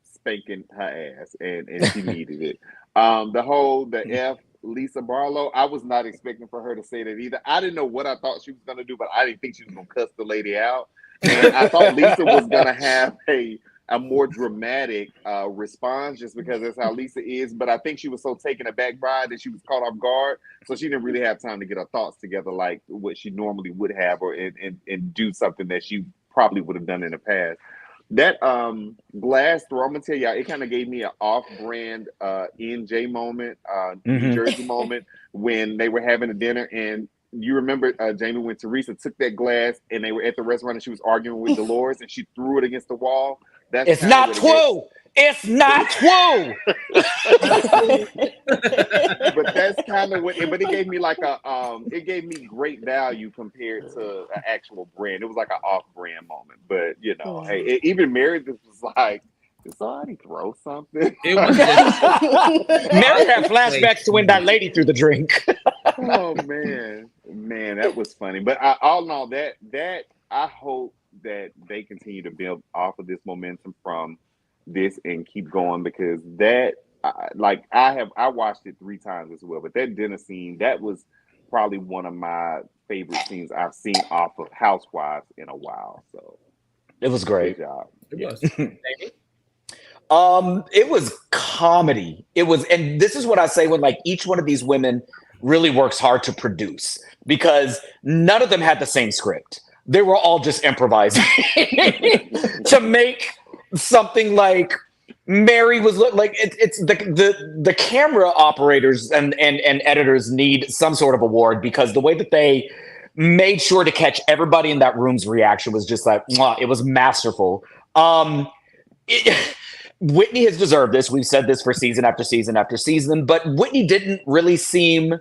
spanking her ass, and she needed it. The F Lisa Barlow, I was not expecting for her to say that either. I didn't know what I thought she was gonna do, but I didn't think she was gonna cuss the lady out. And I thought Lisa was gonna have a more dramatic response, just because that's how Lisa is. But I think she was so taken aback by it that she was caught off guard, so she didn't really have time to get her thoughts together like what she normally would have, or and do something that she probably would have done in the past. That glass throw, I'm gonna tell y'all, it kind of gave me an off-brand NJ moment, New Jersey moment, when they were having a dinner. And you remember, Jamie, when Teresa took that glass and they were at the restaurant and she was arguing with Dolores and she threw it against the wall. It's not true. It's not true. But that's kind of what. But it gave me like it gave me great value compared to an actual brand. It was like an off-brand moment. But you know, hey, even Meredith was like, "Did somebody throw something?" It was Meredith had flashbacks to when that lady threw the drink. Oh man, that was funny. But all in all, that I hope that they continue to build off of this momentum from this and keep going, because that I watched it 3 times as well, but that dinner scene, that was probably one of my favorite scenes I've seen off of Housewives in a while. So it was great. Good job. It was. It was comedy. It was, and this is what I say when like each one of these women really works hard to produce, because none of them had the same script. They were all just improvising to make something like Mary was like it's the camera operators and editors need some sort of award, because the way that they made sure to catch everybody in that room's reaction was just like, mwah, it was masterful. Whitney has deserved this. We've said this for season after season after season, but Whitney didn't really seem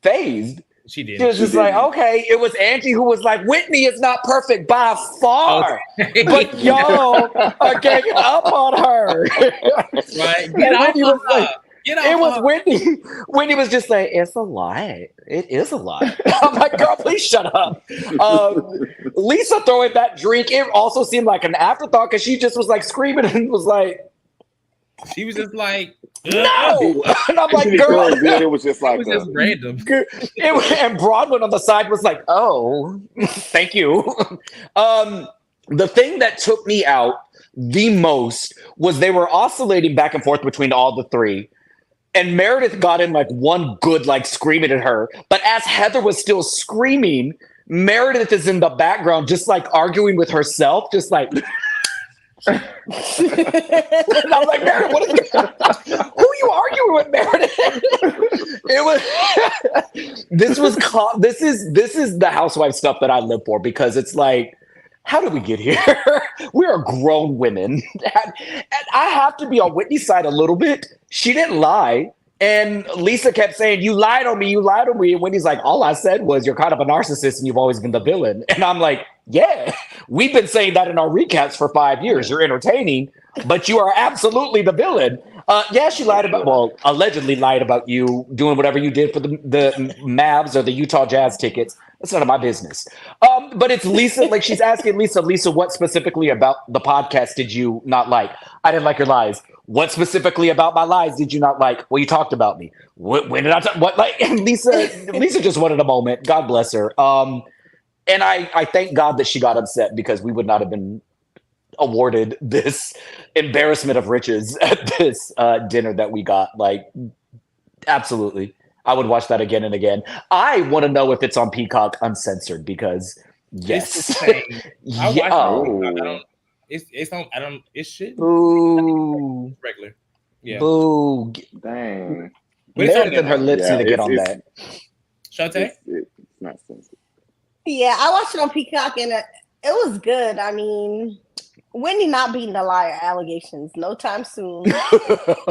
phased. She did. She was just like, okay. It was Angie who was like, Whitney is not perfect by far, but y'all are ganging up on her. Right? Get off Whitney of was like, Get off it was of Whitney. Whitney was just like, it's a lie. It is a lie. I'm like, girl, please shut up. Lisa throwing that drink, it also seemed like an afterthought, because she just was like screaming and was like, she was just like, no. And I'm like, girl, it was just like it was just random. And Bronwyn on the side was like, oh, thank you. The thing that took me out the most was they were oscillating back and forth between all the three. And Meredith got in like one good, like screaming at her. But as Heather was still screaming, Meredith is in the background, just like arguing with herself, just like. And I'm like, Meredith, what is who are you arguing with, Meredith? This is the housewife stuff that I live for, because it's like, how did we get here? We are grown women. And I have to be on Whitney's side a little bit. She didn't lie. And Lisa kept saying, you lied on me, you lied on me. And Whitney's like, all I said was you're kind of a narcissist and you've always been the villain. And I'm like, yeah, we've been saying that in our recaps for 5 years. You're entertaining, but you are absolutely the villain. Yeah, she allegedly lied about you doing whatever you did for the Mavs or the Utah Jazz tickets. That's none of my business. But it's Lisa, like she's asking Lisa, what specifically about the podcast did you not like? I didn't like your lies. What specifically about my lies did you not like? Well, you talked about me. When did I talk? What? Like, and Lisa just wanted a moment. God bless her. And I thank God that she got upset, because we would not have been awarded this embarrassment of riches at this dinner that we got. Like, absolutely. I would watch that again and again. I want to know if it's on Peacock uncensored, because yes. It should. Boo. Regular. Yeah. Boo. Dang. Meredith and her lips need to get on that. Shantae? It's not censored. Yeah, I watched it on Peacock and it was good. I mean, Whitney not beating the liar allegations no time soon.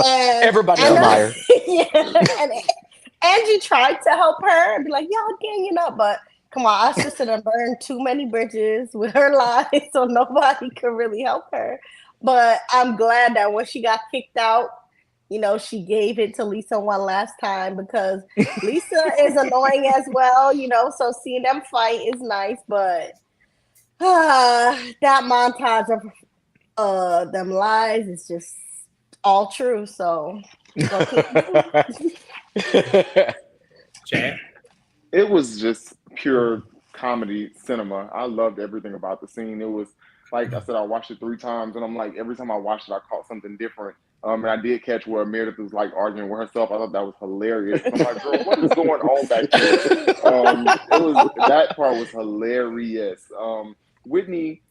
Everybody's a liar. Yeah, and Angie tried to help her and be like, y'all ganging up, but come on, our sister done burned too many bridges with her lies, so nobody could really help her. But I'm glad that when she got kicked out, she gave it to Lisa one last time because Lisa is annoying as well, so seeing them fight is nice, but that montage of them lies is just all true. So Chad? It was just pure comedy cinema. I loved everything about the scene. It was, like I said, I watched it 3 times, and I'm like, every time I watched it, I caught something different. And I did catch where Meredith was like arguing with herself. I thought that was hilarious. I'm like, girl, what is going on back there? That part was hilarious. Whitney,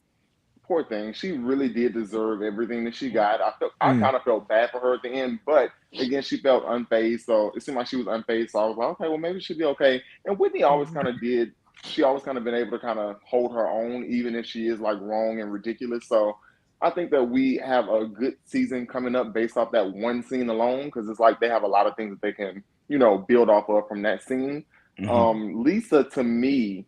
poor thing, she really did deserve everything that she got. I kind of felt bad for her at the end, but again, she felt unfazed. So it seemed like she was unfazed. So I was like, okay, well, maybe she'll be okay. And Whitney always kind of did. She always kind of been able to kind of hold her own, even if she is like wrong and ridiculous. So I think that we have a good season coming up based off that one scene alone, because it's like they have a lot of things that they can, build off of from that scene. Lisa, to me,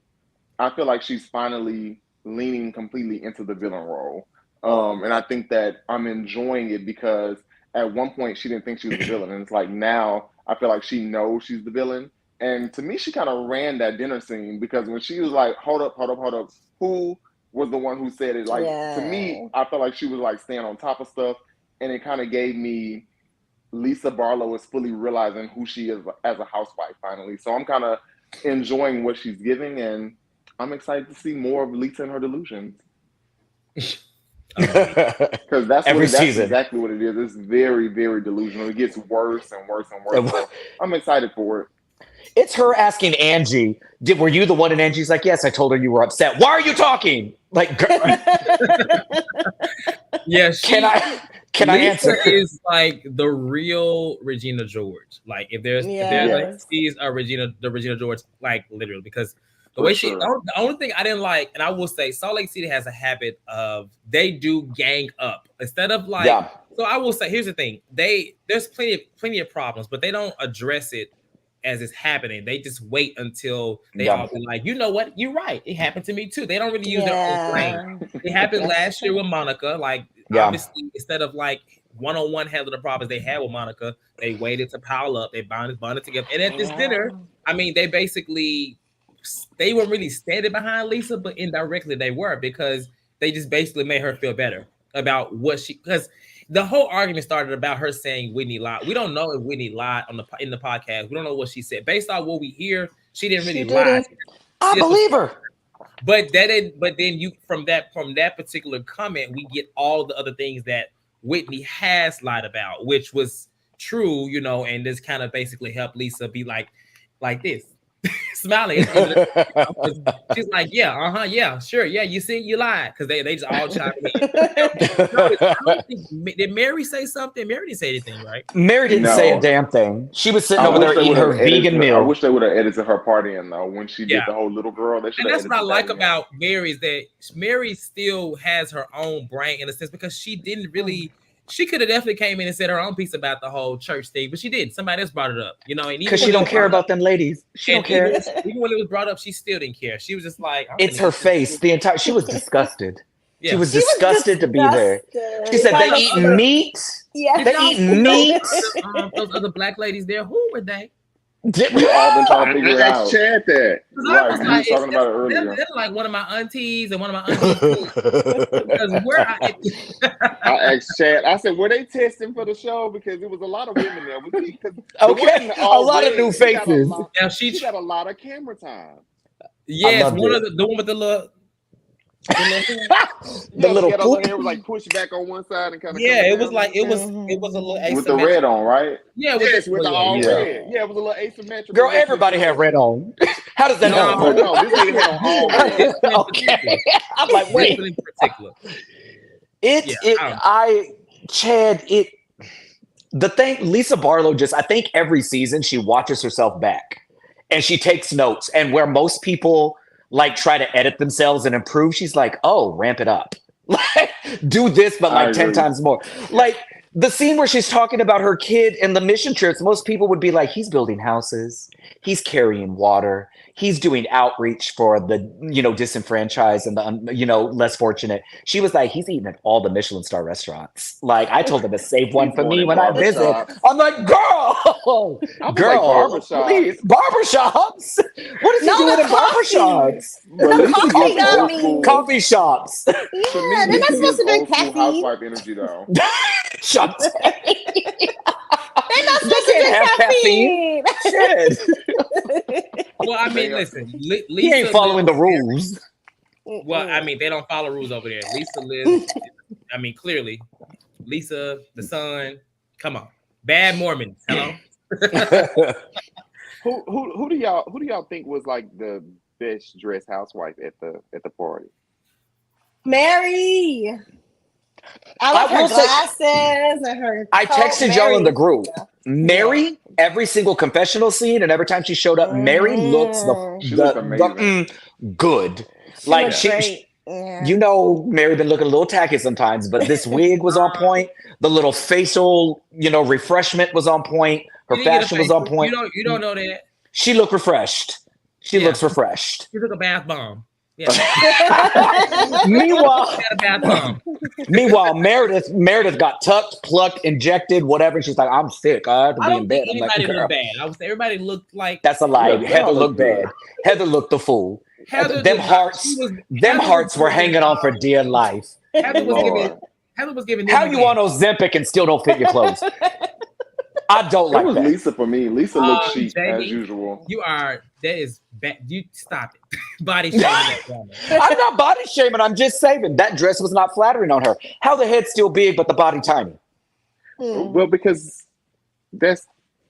I feel like she's finally leaning completely into the villain role. And I think that I'm enjoying it because at one point she didn't think she was the villain. And it's like now I feel like she knows she's the villain. And to me, she kind of ran that dinner scene because when she was like, hold up, who was the one who said it? Like, to me, I felt like she was like staying on top of stuff. And it kind of gave me Lisa Barlow is fully realizing who she is as a housewife finally. So I'm kind of enjoying what she's giving, and I'm excited to see more of Lisa and her delusions. Because that's exactly what it is. It's very, very delusional. It gets worse and worse and worse. So I'm excited for it. It's her asking Angie, were you the one? And Angie's like, yes, I told her you were upset. Why are you talking? Like, yeah, can I answer? Is like the real Regina George. Like if there's like she's the Regina George, like literally, because the way the only thing I didn't like, and I will say Salt Lake City has a habit of they do gang up instead of like. Yeah. So I will say, here's the thing: there's plenty of problems, but they don't address it as it's happening. They just wait until they all be like, you know what, you're right. It happened to me too. They don't really use their own brain. It happened last year with Monica. Like obviously, instead of like one-on-one handling the problems they had with Monica, they waited to pile up. They bonded together. And at this dinner, I mean, they weren't really standing behind Lisa, but indirectly they were, because they just basically made her feel better about because the whole argument started about her saying Whitney lied. We don't know if Whitney lied in the podcast. We don't know what she said. Based on what we hear, she didn't really lie. I believe her. But then you from that particular comment, we get all the other things that Whitney has lied about, which was true, and this kind of basically helped Lisa be like this. Smiling. She's like, yeah, sure, yeah, you see, you lied, because they just all chime in. Did Mary say something? Mary didn't say anything, right? Mary didn't say a damn thing. She was sitting over there eating her vegan meal. I wish they would have edited her party in though when she did the whole little girl. And that's what I like about Mary, is that Mary still has her own brain in a sense, because she didn't really. She could have definitely came in and said her own piece about the whole church thing, but she didn't. Somebody else brought it up, because she don't care about them ladies. She don't care. Even when it was brought up, she still didn't care. She was just like, it's her face. She was disgusted. Yeah. She was disgusted to be there. She said, they eat meat. Yeah, they eat meat. Those other black ladies there, who were they? We all been trying to figure it out. Chad that. Right, we were talking about it earlier. They're like one of my aunties and one of my aunties. Because I asked Chad. I said, were they testing for the show? Because there was a lot of women there. A lot of new faces. She got a lot of camera time. Yes, the one with the little. The little hair was like pushed back on one side and kind of it was a little asymmetrical. With the red on, right? Yeah, with the all red. Yeah, it was a little asymmetrical. Girl, everybody had red on. How does that happen? No, this nigga had on all red. Okay, I'm like, wait. In particular, the thing, Lisa Barlow I think every season she watches herself back and she takes notes, and where most people like try to edit themselves and improve, she's like, oh, ramp it up. Like, do this, but like 10 times more. Like, The scene where she's talking about her kid and the mission trips, most people would be like, he's building houses, he's carrying water, he's doing outreach for the, disenfranchised and the, less fortunate. She was like, he's eating at all the Michelin star restaurants. Like, I told him to save one for me when I visit. I'm like, girl, please, barbershops. What is he doing in barbershops? Coffee shops. Yeah, they're not supposed to drink caffeine. Housewife energy, though. Shut up. They're not supposed to drink caffeine. Shit. Well, I mean, listen, Lisa he ain't following the rules. Well, I mean, they don't follow rules over there. Lisa lives. I mean, clearly, Lisa, the son. Come on, bad Mormons. Hello. Who do y'all think was like the best dressed housewife at the party? Mary. I like her glasses and her. I texted y'all in the group. Mary, every single confessional scene and every time she showed up, Mary looks good. Like she Mary been looking a little tacky sometimes, but this wig was on point. The little facial, refreshment was on point. Her fashion was on point. You don't know that. She looked refreshed. She looks refreshed. She took a bath bomb. Yeah. Meanwhile, Meredith got tucked, plucked, injected, whatever. She's like, I'm sick. I have to be in bed. Anybody looked bad. I would say everybody looked like. That's a lie. Heather looked bad. Heather looked the fool. Them hearts were hanging on for dear life. Heather was giving. How you on Ozempic and still don't fit your clothes? I don't like that. Lisa for me. Lisa looks chic as usual. That is bad. You stop it. Body shaming that woman. I'm not body shaming. I'm just saying that dress was not flattering on her. How the head's still big, but the body tiny? Well, because that's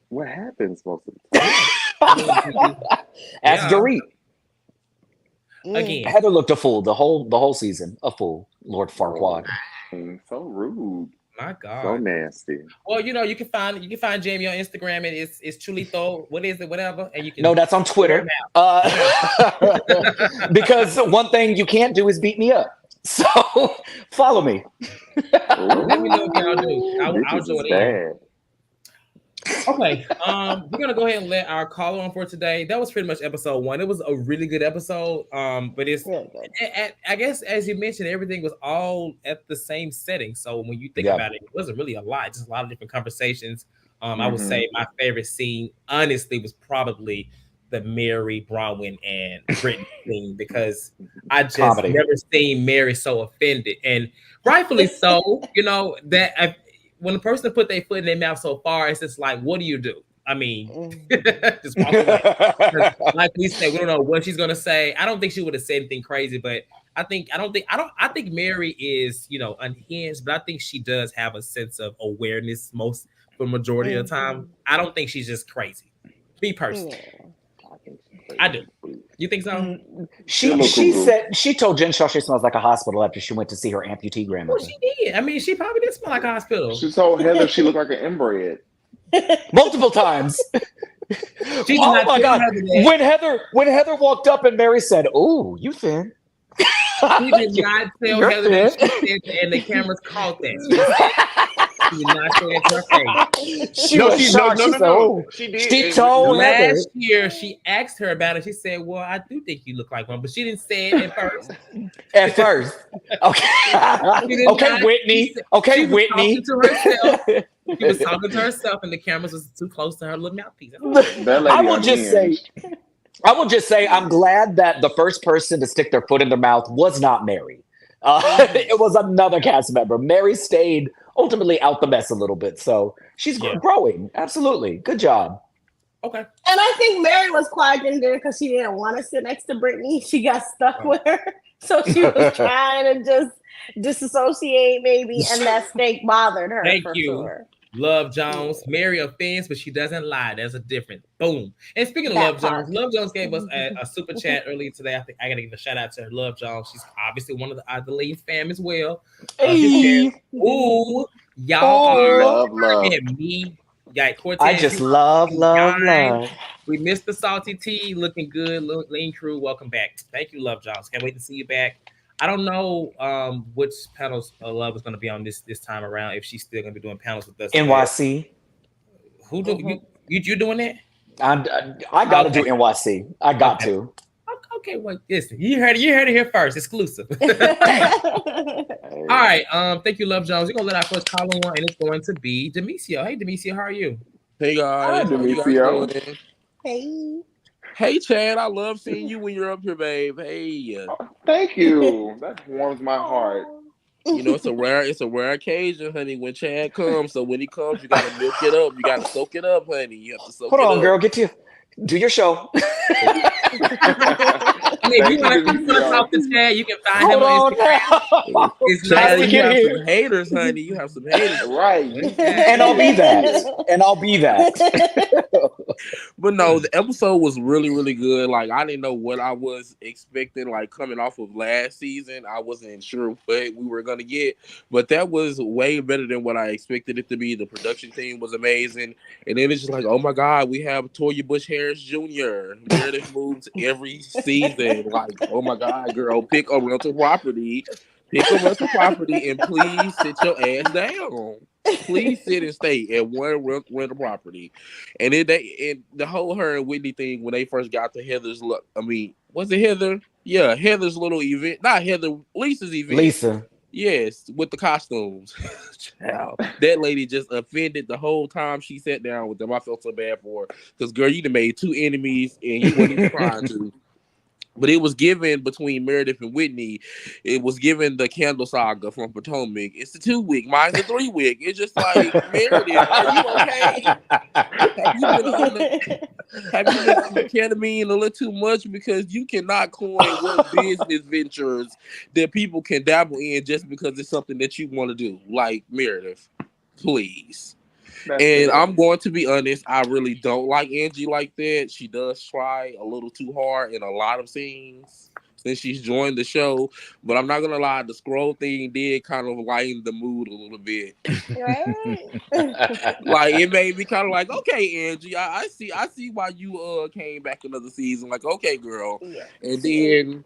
what happens most of the time. Ask Dorit. Again, Heather looked a fool the whole season. A fool, Lord Farquaad. So rude. My God, so nasty. Well, you can find Jamie on Instagram. And it's Chulito. What is it? Whatever. And you can. No, that's on Twitter. Because one thing you can't do is beat me up. So follow me. Let me know what y'all do. I'll join in. Okay, we're gonna go ahead and let our caller on for today. That was pretty much episode 1. It was a really good episode. But it's I guess as you mentioned, everything was all at the same setting. So when you think about it, it wasn't really a lot, just a lot of different conversations. I would say my favorite scene, honestly, was probably the Mary, Bronwyn, and Brittany scene because I just never seen Mary so offended, and rightfully so. That when a person put their foot in their mouth so far, it's just like, what do you do? I mean, just walk away. Like we said, we don't know what she's gonna say. I don't think she would have said anything crazy, but I think Mary is, unhinged, but I think she does have a sense of awareness for the majority of the time. I don't think she's just crazy. Me personally. I do. You think so? She told Jen Shaw she smells like a hospital after she went to see her amputee grandmother. Well, she did. I mean, she probably did smell like a hospital. She told Heather she looked like an inbred. Multiple times. Oh my God! When Heather walked up and Mary said, "Oh, you thin." She did not tell Heather that she said, and the cameras caught that. She did not say it to her face. She was shocked. No. She did. She told Heather. Last year, she asked her about it. She said, "Well, I do think you look like one," but she didn't say it at first. Okay. Okay, Whitney. Okay, Whitney. She was talking to herself, and the cameras was too close to her little mouthpiece. I will just say, I'm glad that the first person to stick their foot in their mouth was not Mary. It was another cast member. Mary stayed ultimately out the mess a little bit, so she's growing. Absolutely, good job. Okay. And I think Mary was quiet in there because she didn't want to sit next to Brittany. She got stuck with her, so she was trying to just disassociate maybe, and that steak bothered her. Thank you. Sure. Love Jones. Mary offends, but she doesn't lie. There's a difference. Boom. And speaking of Love Jones gave us a super chat earlier today. I think I gotta give a shout out to her. Love Jones. She's obviously one of the Lean fam as well. Ooh, y'all are love. Me. Cortez, I just love. We missed the salty tea. Looking good. Lean crew. Welcome back. Thank you, Love Jones. Can't wait to see you back. I don't know which panels Love is going to be on this time around. If she's still going to be doing panels with us. NYC. Who do you doing it? I got to do NYC. I got to. Okay, well, listen, you heard it here first, exclusive. All right, thank you, Love Jones. We're gonna let our first caller on, and it's going to be Demisio. Hey, Demisio, how are you? Hey guys, Hi, how you guys Demisio. doing? Hey. Hey Chad, I love seeing you when you're up here, babe. Hey, Thank you. That warms my heart. you know it's a rare occasion, honey, when Chad comes. So when he comes, you gotta milk it up. You gotta soak it up, honey. You have to soak Hold it on, up. girl. Do your show. I mean, if you want to talk to Chad, you can find him on Instagram. It's Chad, nice. you have some haters, honey. You have some haters. Right. And I'll be that. But no, the episode was really, really good. Like, I didn't know what I was expecting, like, coming off of last season. I wasn't sure what we were going to get, but that was way better than what I expected it to be. The production team was amazing. And then it's just like, oh my God, we have Toya Bush Harris Jr. Meredith moves every season. Like, oh my God, girl, pick a rental property. Pick a rental property and please sit your ass down. Please sit and stay at one rental property. And then the whole her and Whitney thing when they first got to Heather's look. I mean, was it Heather? Yeah, Heather's little event. Not Heather, Lisa's event. Lisa. Yes, with the costumes. Child, that lady just offended the whole time she sat down with them. I felt so bad for her. Because, girl, you done made 2 enemies and you weren't even trying to. But it was given between Meredith and Whitney. It was given the Candle Saga from Potomac. It's the 2-week. Mine's the 3-week. It's just like, Meredith, are you okay? Have you been ketamine a little too much? Because you cannot coin what business ventures that people can dabble in just because it's something that you want to do. Like, Meredith, please. And I'm going to be honest, I really don't like Angie like that. She does try a little too hard in a lot of scenes since she's joined the show. But I'm not gonna lie, the scroll thing did kind of lighten the mood a little bit. Like it made me kind of like, okay, Angie, I see why you came back another season. Like, okay, girl. Yes. And then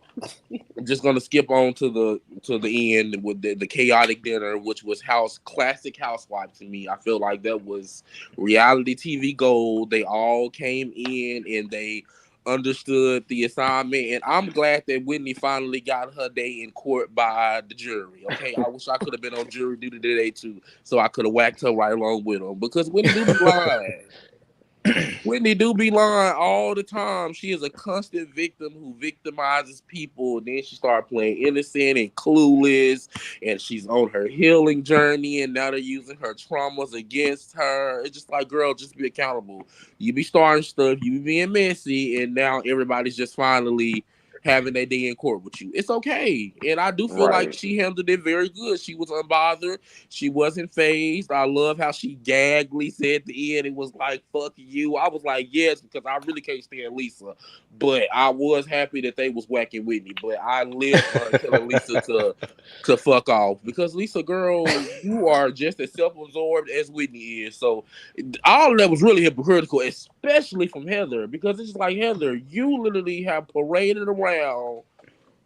I'm just gonna skip on to the end with the chaotic dinner, which was classic Housewives to me. I feel like that was reality TV gold. They all came in and they understood the assignment, and I'm glad that Whitney finally got her day in court by the jury. Okay, I wish I could have been on jury duty today too, so I could have whacked her right along with them because Whitney do be lying. Whitney do be lying all the time. She is a constant victim who victimizes people. Then she started playing innocent and clueless, and she's on her healing journey, and now they're using her traumas against her. It's just like, girl, just be accountable. You be starting stuff, you be being messy, and now everybody's just finally having their day in court with you. It's okay. And I do feel like she handled it very good. She was unbothered. She wasn't fazed. I love how she gaggly said at the end, it was like, fuck you. I was like, yes, because I really can't stand Lisa. But I was happy that they was whacking Whitney. But I lived for telling Lisa to fuck off. Because Lisa, girl, you are just as self-absorbed as Whitney is. So all of that was really hypocritical, especially from Heather. Because it's just like, Heather, you literally have paraded around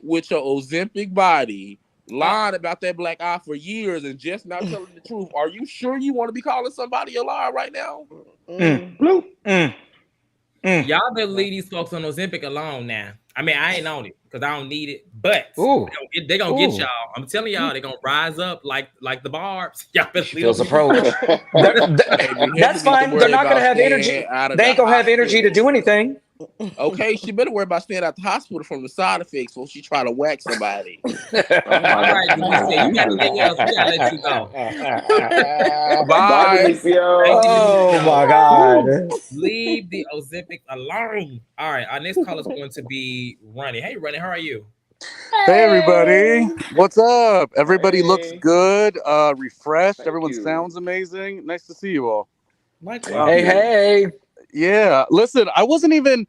with your Ozempic body, lying about that black eye for years and just not telling the truth. Are you sure you want to be calling somebody a liar right now? Y'all better leave these folks on Ozempic alone now. I mean, I ain't on it because I don't need it, but they're gonna get y'all. I'm telling y'all, they're gonna rise up like the barbs. Y'all better feels approach. That's fine. They're not gonna have energy. They ain't gonna have energy to do anything. Okay, she better worry about staying at the hospital from the side effects before she try to whack somebody. All right, you got anything else? We gotta let you go. Bye. Oh my God. Leave the Ozempic alone. All right, our next caller is going to be Ronnie. Hey, Ronnie, how are you? Hey, everybody. What's up? Everybody looks good, refreshed. Everyone sounds amazing. Nice to see you all. Hey. Yeah, listen, I wasn't even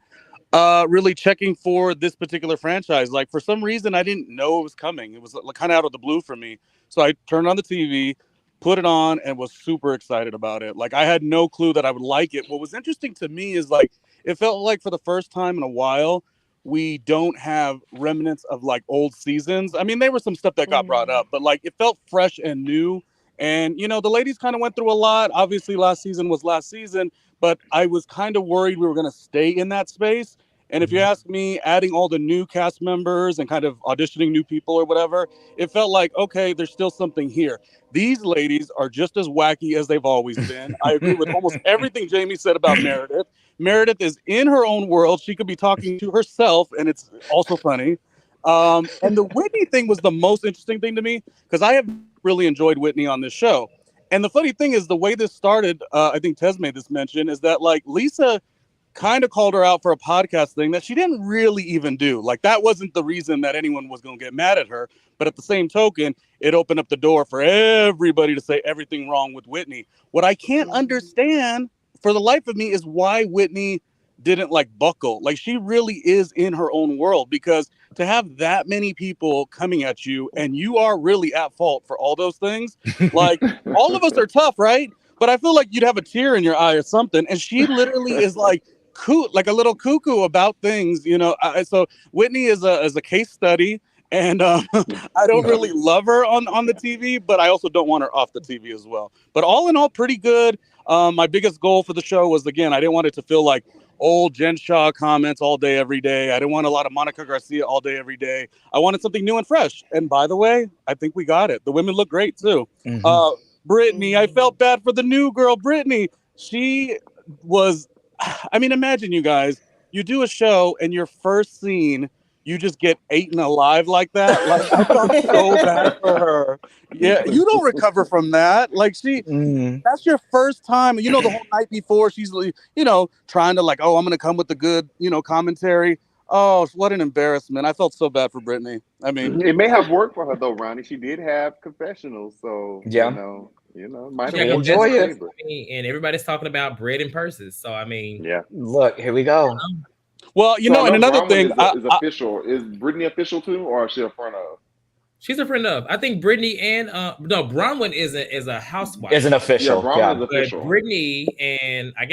really checking for this particular franchise. Like, for some reason, I didn't know it was coming. It was kind of out of the blue for me. So I turned on the TV, put it on, and was super excited about it. Like, I had no clue that I would like it. What was interesting to me is, like, it felt like for the first time in a while, we don't have remnants of like old seasons. I mean, there was some stuff that got brought up, but like it felt fresh and new. And the ladies kind of went through a lot. Obviously, last season was last season, but I was kind of worried we were going to stay in that space. And if you ask me, adding all the new cast members and kind of auditioning new people or whatever, it felt like, okay, there's still something here. These ladies are just as wacky as they've always been. I agree with almost everything Jamie said about Meredith. Meredith is in her own world. She could be talking to herself, and it's also funny. And the Whitney thing was the most interesting thing to me because I have really enjoyed Whitney on this show. And the funny thing is the way this started, I think Tez made this mention, is that like Lisa kind of called her out for a podcast thing that she didn't really even do. Like that wasn't the reason that anyone was going to get mad at her. But at the same token, it opened up the door for everybody to say everything wrong with Whitney. What I can't understand for the life of me is why Whitney didn't like buckle. Like she really is in her own world, because to have that many people coming at you and you are really at fault for all those things, like all of us are tough, right? But I feel like you'd have a tear in your eye or something. And she literally is like like a little cuckoo about things, so Whitney is a case study, and I don't really love her on the TV, but I also don't want her off the TV as well. But all in all, pretty good. My biggest goal for the show was, again, I didn't want it to feel like old Jen Shaw comments all day, every day. I didn't want a lot of Monica Garcia all day, every day. I wanted something new and fresh. And by the way, I think we got it. The women look great too. Brittany, I felt bad for the new girl, Brittany. She was, I mean, imagine you guys, you do a show and your first scene, you just get eaten alive like that. Like I felt so bad for her. Yeah, you don't recover from that. Like that's your first time. The whole night before she's, trying to like, oh, I'm gonna come with the good, commentary. Oh, what an embarrassment. I felt so bad for Brittany. I mean, it may have worked for her though, Ronnie. She did have confessionals, so yeah. Might have enjoy it. And everybody's talking about bread and purses. So I mean, yeah. Look, here we go. Well, and another thing is official. Is Brittany official too, or is she a friend of? She's a friend of. I think Brittany and Bronwyn is a housewife. Is an official. Yeah, Bronwyn is official. Brittany and I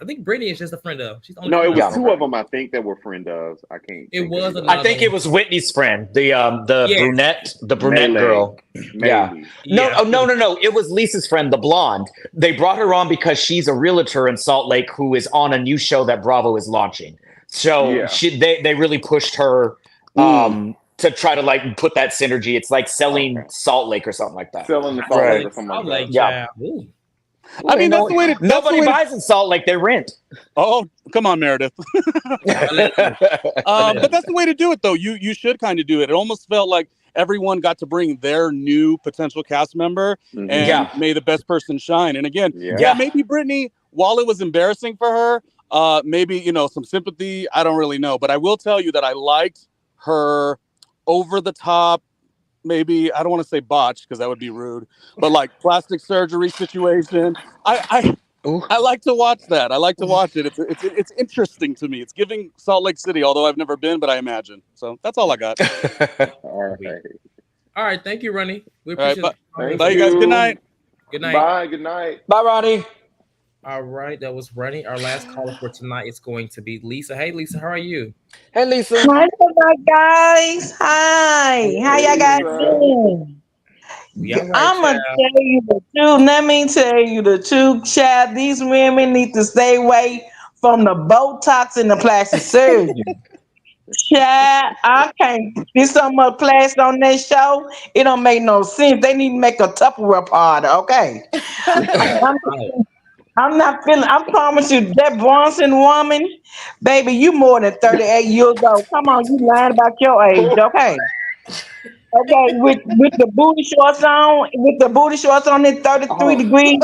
think Brittany is just a friend of. She's only no, it was two of them. I think that were friend of. I can't. It was. I think it was Whitney's friend, the brunette girl. Maybe. Yeah. No. It was Lisa's friend, the blonde. They brought her on because she's a realtor in Salt Lake who is on a new show that Bravo is launching. So they really pushed her. To try to like put that synergy. It's like selling Salt Lake or something like that. Selling the Salt Lake or something like that. Yeah. I mean, that's the way to. Nobody buys in Salt Lake. They rent. Oh, come on, Meredith. But that's the way to do it, though. You should kind of do it. It almost felt like everyone got to bring their new potential cast member, and may the best person shine. And again, maybe Brittany, while it was embarrassing for her, maybe some sympathy. I don't really know, but I will tell you that I liked her over the top, maybe I don't want to say botch because that would be rude, but like plastic surgery situation. I like to watch that. I like to watch it. It's interesting to me. It's giving Salt Lake City, although I've never been, but I imagine. So that's all I got. All right. Thank you, Ronnie. We appreciate it. Bye, you guys. Good night. Good night. Bye. Good night. Bye, Ronnie. All right, that was Ronnie. Our last caller for tonight is going to be Lisa. Hey, Lisa, how are you? Hey, Lisa. Hi, guys. Hi. How y'all guys doing? I'm going to tell you the truth. Let me tell you the truth, child. These women need to stay away from the Botox and the plastic surgery. Child, I can't. There's so much plastic on that show. It don't make no sense. They need to make a Tupperware party, okay? I promise you, that Bronson woman, baby, you more than 38 years old. Come on, you lying about your age, okay? Okay, with the booty shorts on, it's 33 degrees.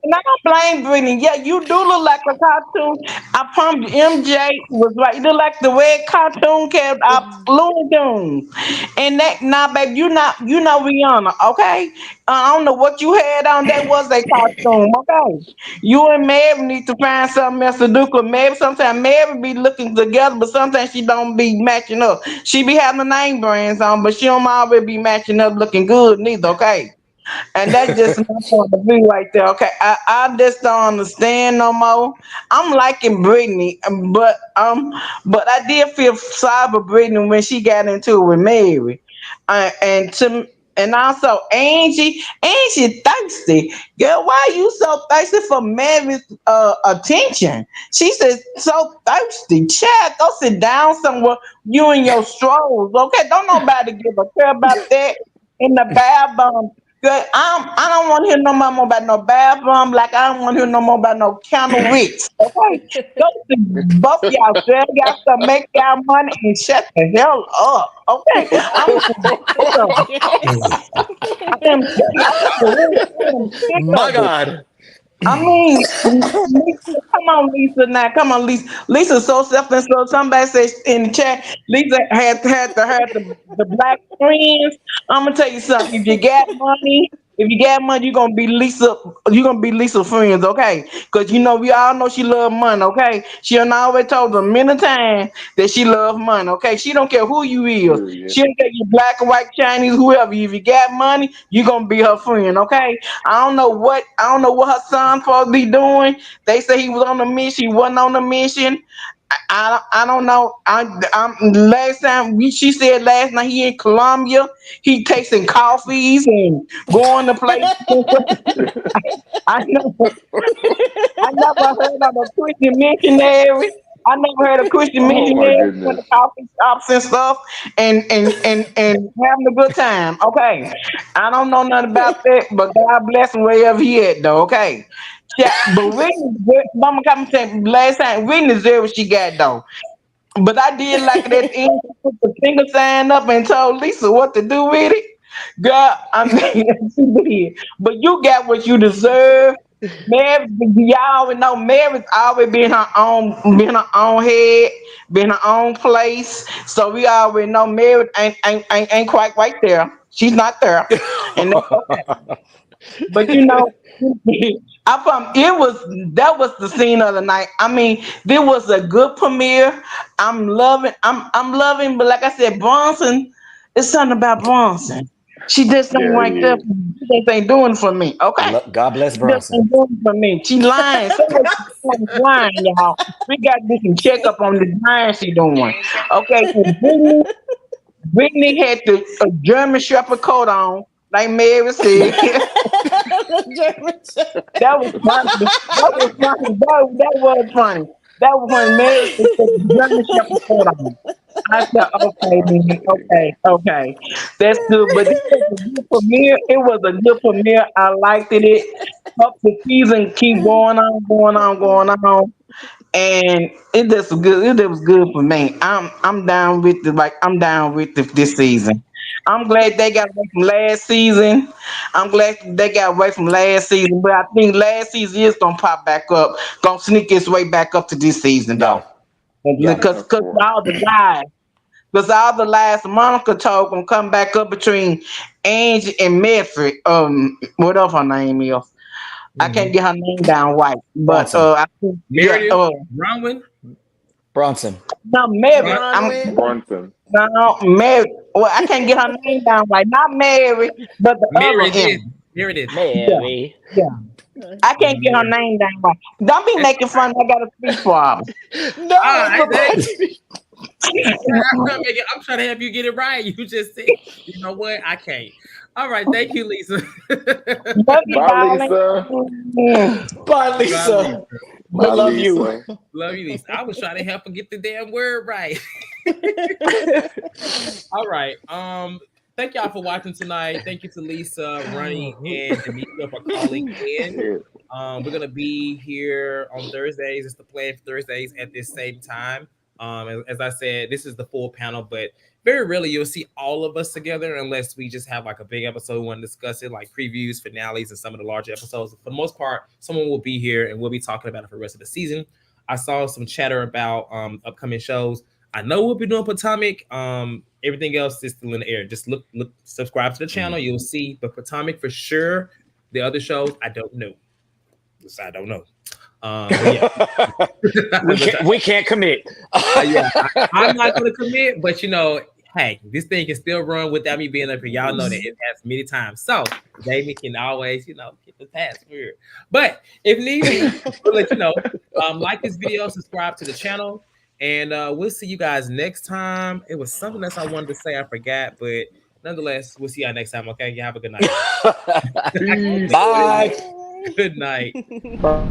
And I don't blame Brittany. Yeah, you do look like a cartoon. I promise you, MJ was right. You look like the red cartoon cat Looney Tunes. And baby, you know Rihanna, okay? I don't know what you had on. That was a cartoon, okay? You and Mary need to find something else to do. Cause maybe sometimes Mary be looking together, but sometimes she don't be matching up. She be having the name brands on, but she don't always be matching up, looking good neither, okay? And that's just my point of view right there. Okay, I just don't understand no more. I'm liking Brittany, but I did feel sorry for Brittany when she got into it with Mary, and to and also Angie thirsty. Girl, why you so thirsty for Mary's attention? She said so thirsty. Chad, go sit down somewhere. You and your strolls, okay? Don't nobody give a care about that in the bathroom. Good. I don't want to hear no more about no bathroom. Like I don't want to hear no more about no candle wicks. Okay, go to both of y'all. Girl, y'all to make y'all money and shut the hell up. Okay, I'm sick of it. I am sick. I am sick My of it. God. I mean, Lisa, come on, Lisa. Now, come on, Lisa. Lisa's so self-insert. Somebody said in the chat, Lisa had the black friends. I'm gonna tell you something. If you got money, you're gonna be Lisa. You're gonna be Lisa friends, okay? Because you know we all know she love money, okay? She done always told us many times that she love money, okay? She don't care who you is. Period. She don't care you black or white, Chinese, whoever. If you got money, you gonna be her friend, okay? I don't know what her son supposed to be doing. They say he was on a mission. He wasn't on a mission. I don't know. Last time she said last night he in Colombia. He tasting coffees and going to places. I know. I never heard of a Christian missionary. I never heard of Christian Oh my missionary going goodness. to coffee shops and stuff and having a good time. Okay. I don't know nothing about that, but God bless him wherever he at though. Okay. Yeah, but Whitney, Mama come say last time Whitney deserved what she got though. But I did like it at the end. She put the finger sign up and told Lisa what to do with it. God, I mean, she did. But you got what you deserve. Mary, y'all always know Mary's always been her own head, been her own place. So we already know Mary ain't quite right there. She's not there, and that's okay. But you know, I from it was that was the scene of the night. I mean, this was a good premiere. I'm loving, but like I said, Bronson, it's something about Bronson. She just ain't Yeah, right he there. is. She just ain't doing it for me. Okay. God bless She just Bronson. ain't doing it for me. She lying. Somebody lying, y'all. We got to do some checkup on the lying she doing. Okay, so Brittany had the a German Shepherd coat on, like Mary said. German Shepherd. That was funny. That was funny. That was funny. That was when Mary said the German Shepherd coat on. I said, okay, man, okay. That's good. But this was a good premiere. It was a good premiere. I liked it. Hope the season keep going on. And it just was good. It was good for me. I'm down with I'm down with this season. I'm glad they got away from last season. I'm glad they got away from last season, but I think last season is gonna pop back up, gonna sneak its way back up to this season Yeah. though. Yeah. Because Of course. all the lies Monica told gonna come back up between Angie and Medford. Whatever her name is. I can't get her name down right, but Bronson. I think Meredith, Bronwyn, Bronson. no Mary. Bronwyn. Bronson. No Mary. Well, I can't get her name down right. Not Mary, but the other Meredith, Emmy. Meredith. Yeah, Mary. yeah. I can't get her name down right. Don't be That's making fun. I got a speech problem. No, I it think reminds me. I'm trying to help you get it right. You just said, you know what? I can't. All right, thank you, Lisa. Love you, Bye, darling. Lisa. Bye, Bye, Lisa. Lisa. I Bye, love you. Lisa. Love you, Lisa. I was trying to help her get the damn word right. All right. Thank y'all for watching tonight. Thank you to Lisa, Ronnie, and Demetria for calling in. We're gonna be here on Thursdays. It's the plan for Thursdays at this same time. As I said, this is the full panel, but very rarely you'll see all of us together unless we just have like a big episode we want to discuss it, like previews, finales, and some of the larger episodes. For the most part, someone will be here and we'll be talking about it for the rest of the season. I saw some chatter about upcoming shows. I know we'll be doing Potomac. Everything else is still in the air. Just look, subscribe to the channel. You'll see. But Potomac for sure. The other shows, I don't know. I don't know. But yeah. we can't commit. Yeah, I'm not going to commit. But you know, hey, this thing can still run without me being up here. Y'all know that it has many times. So Jamie can always, get the password. But if need be, we'll let you know. Like this video, subscribe to the channel, and we'll see you guys next time. It was something else I wanted to say, I forgot, but nonetheless, we'll see y'all next time. Okay, you have a good night. Bye. Good night. Bye.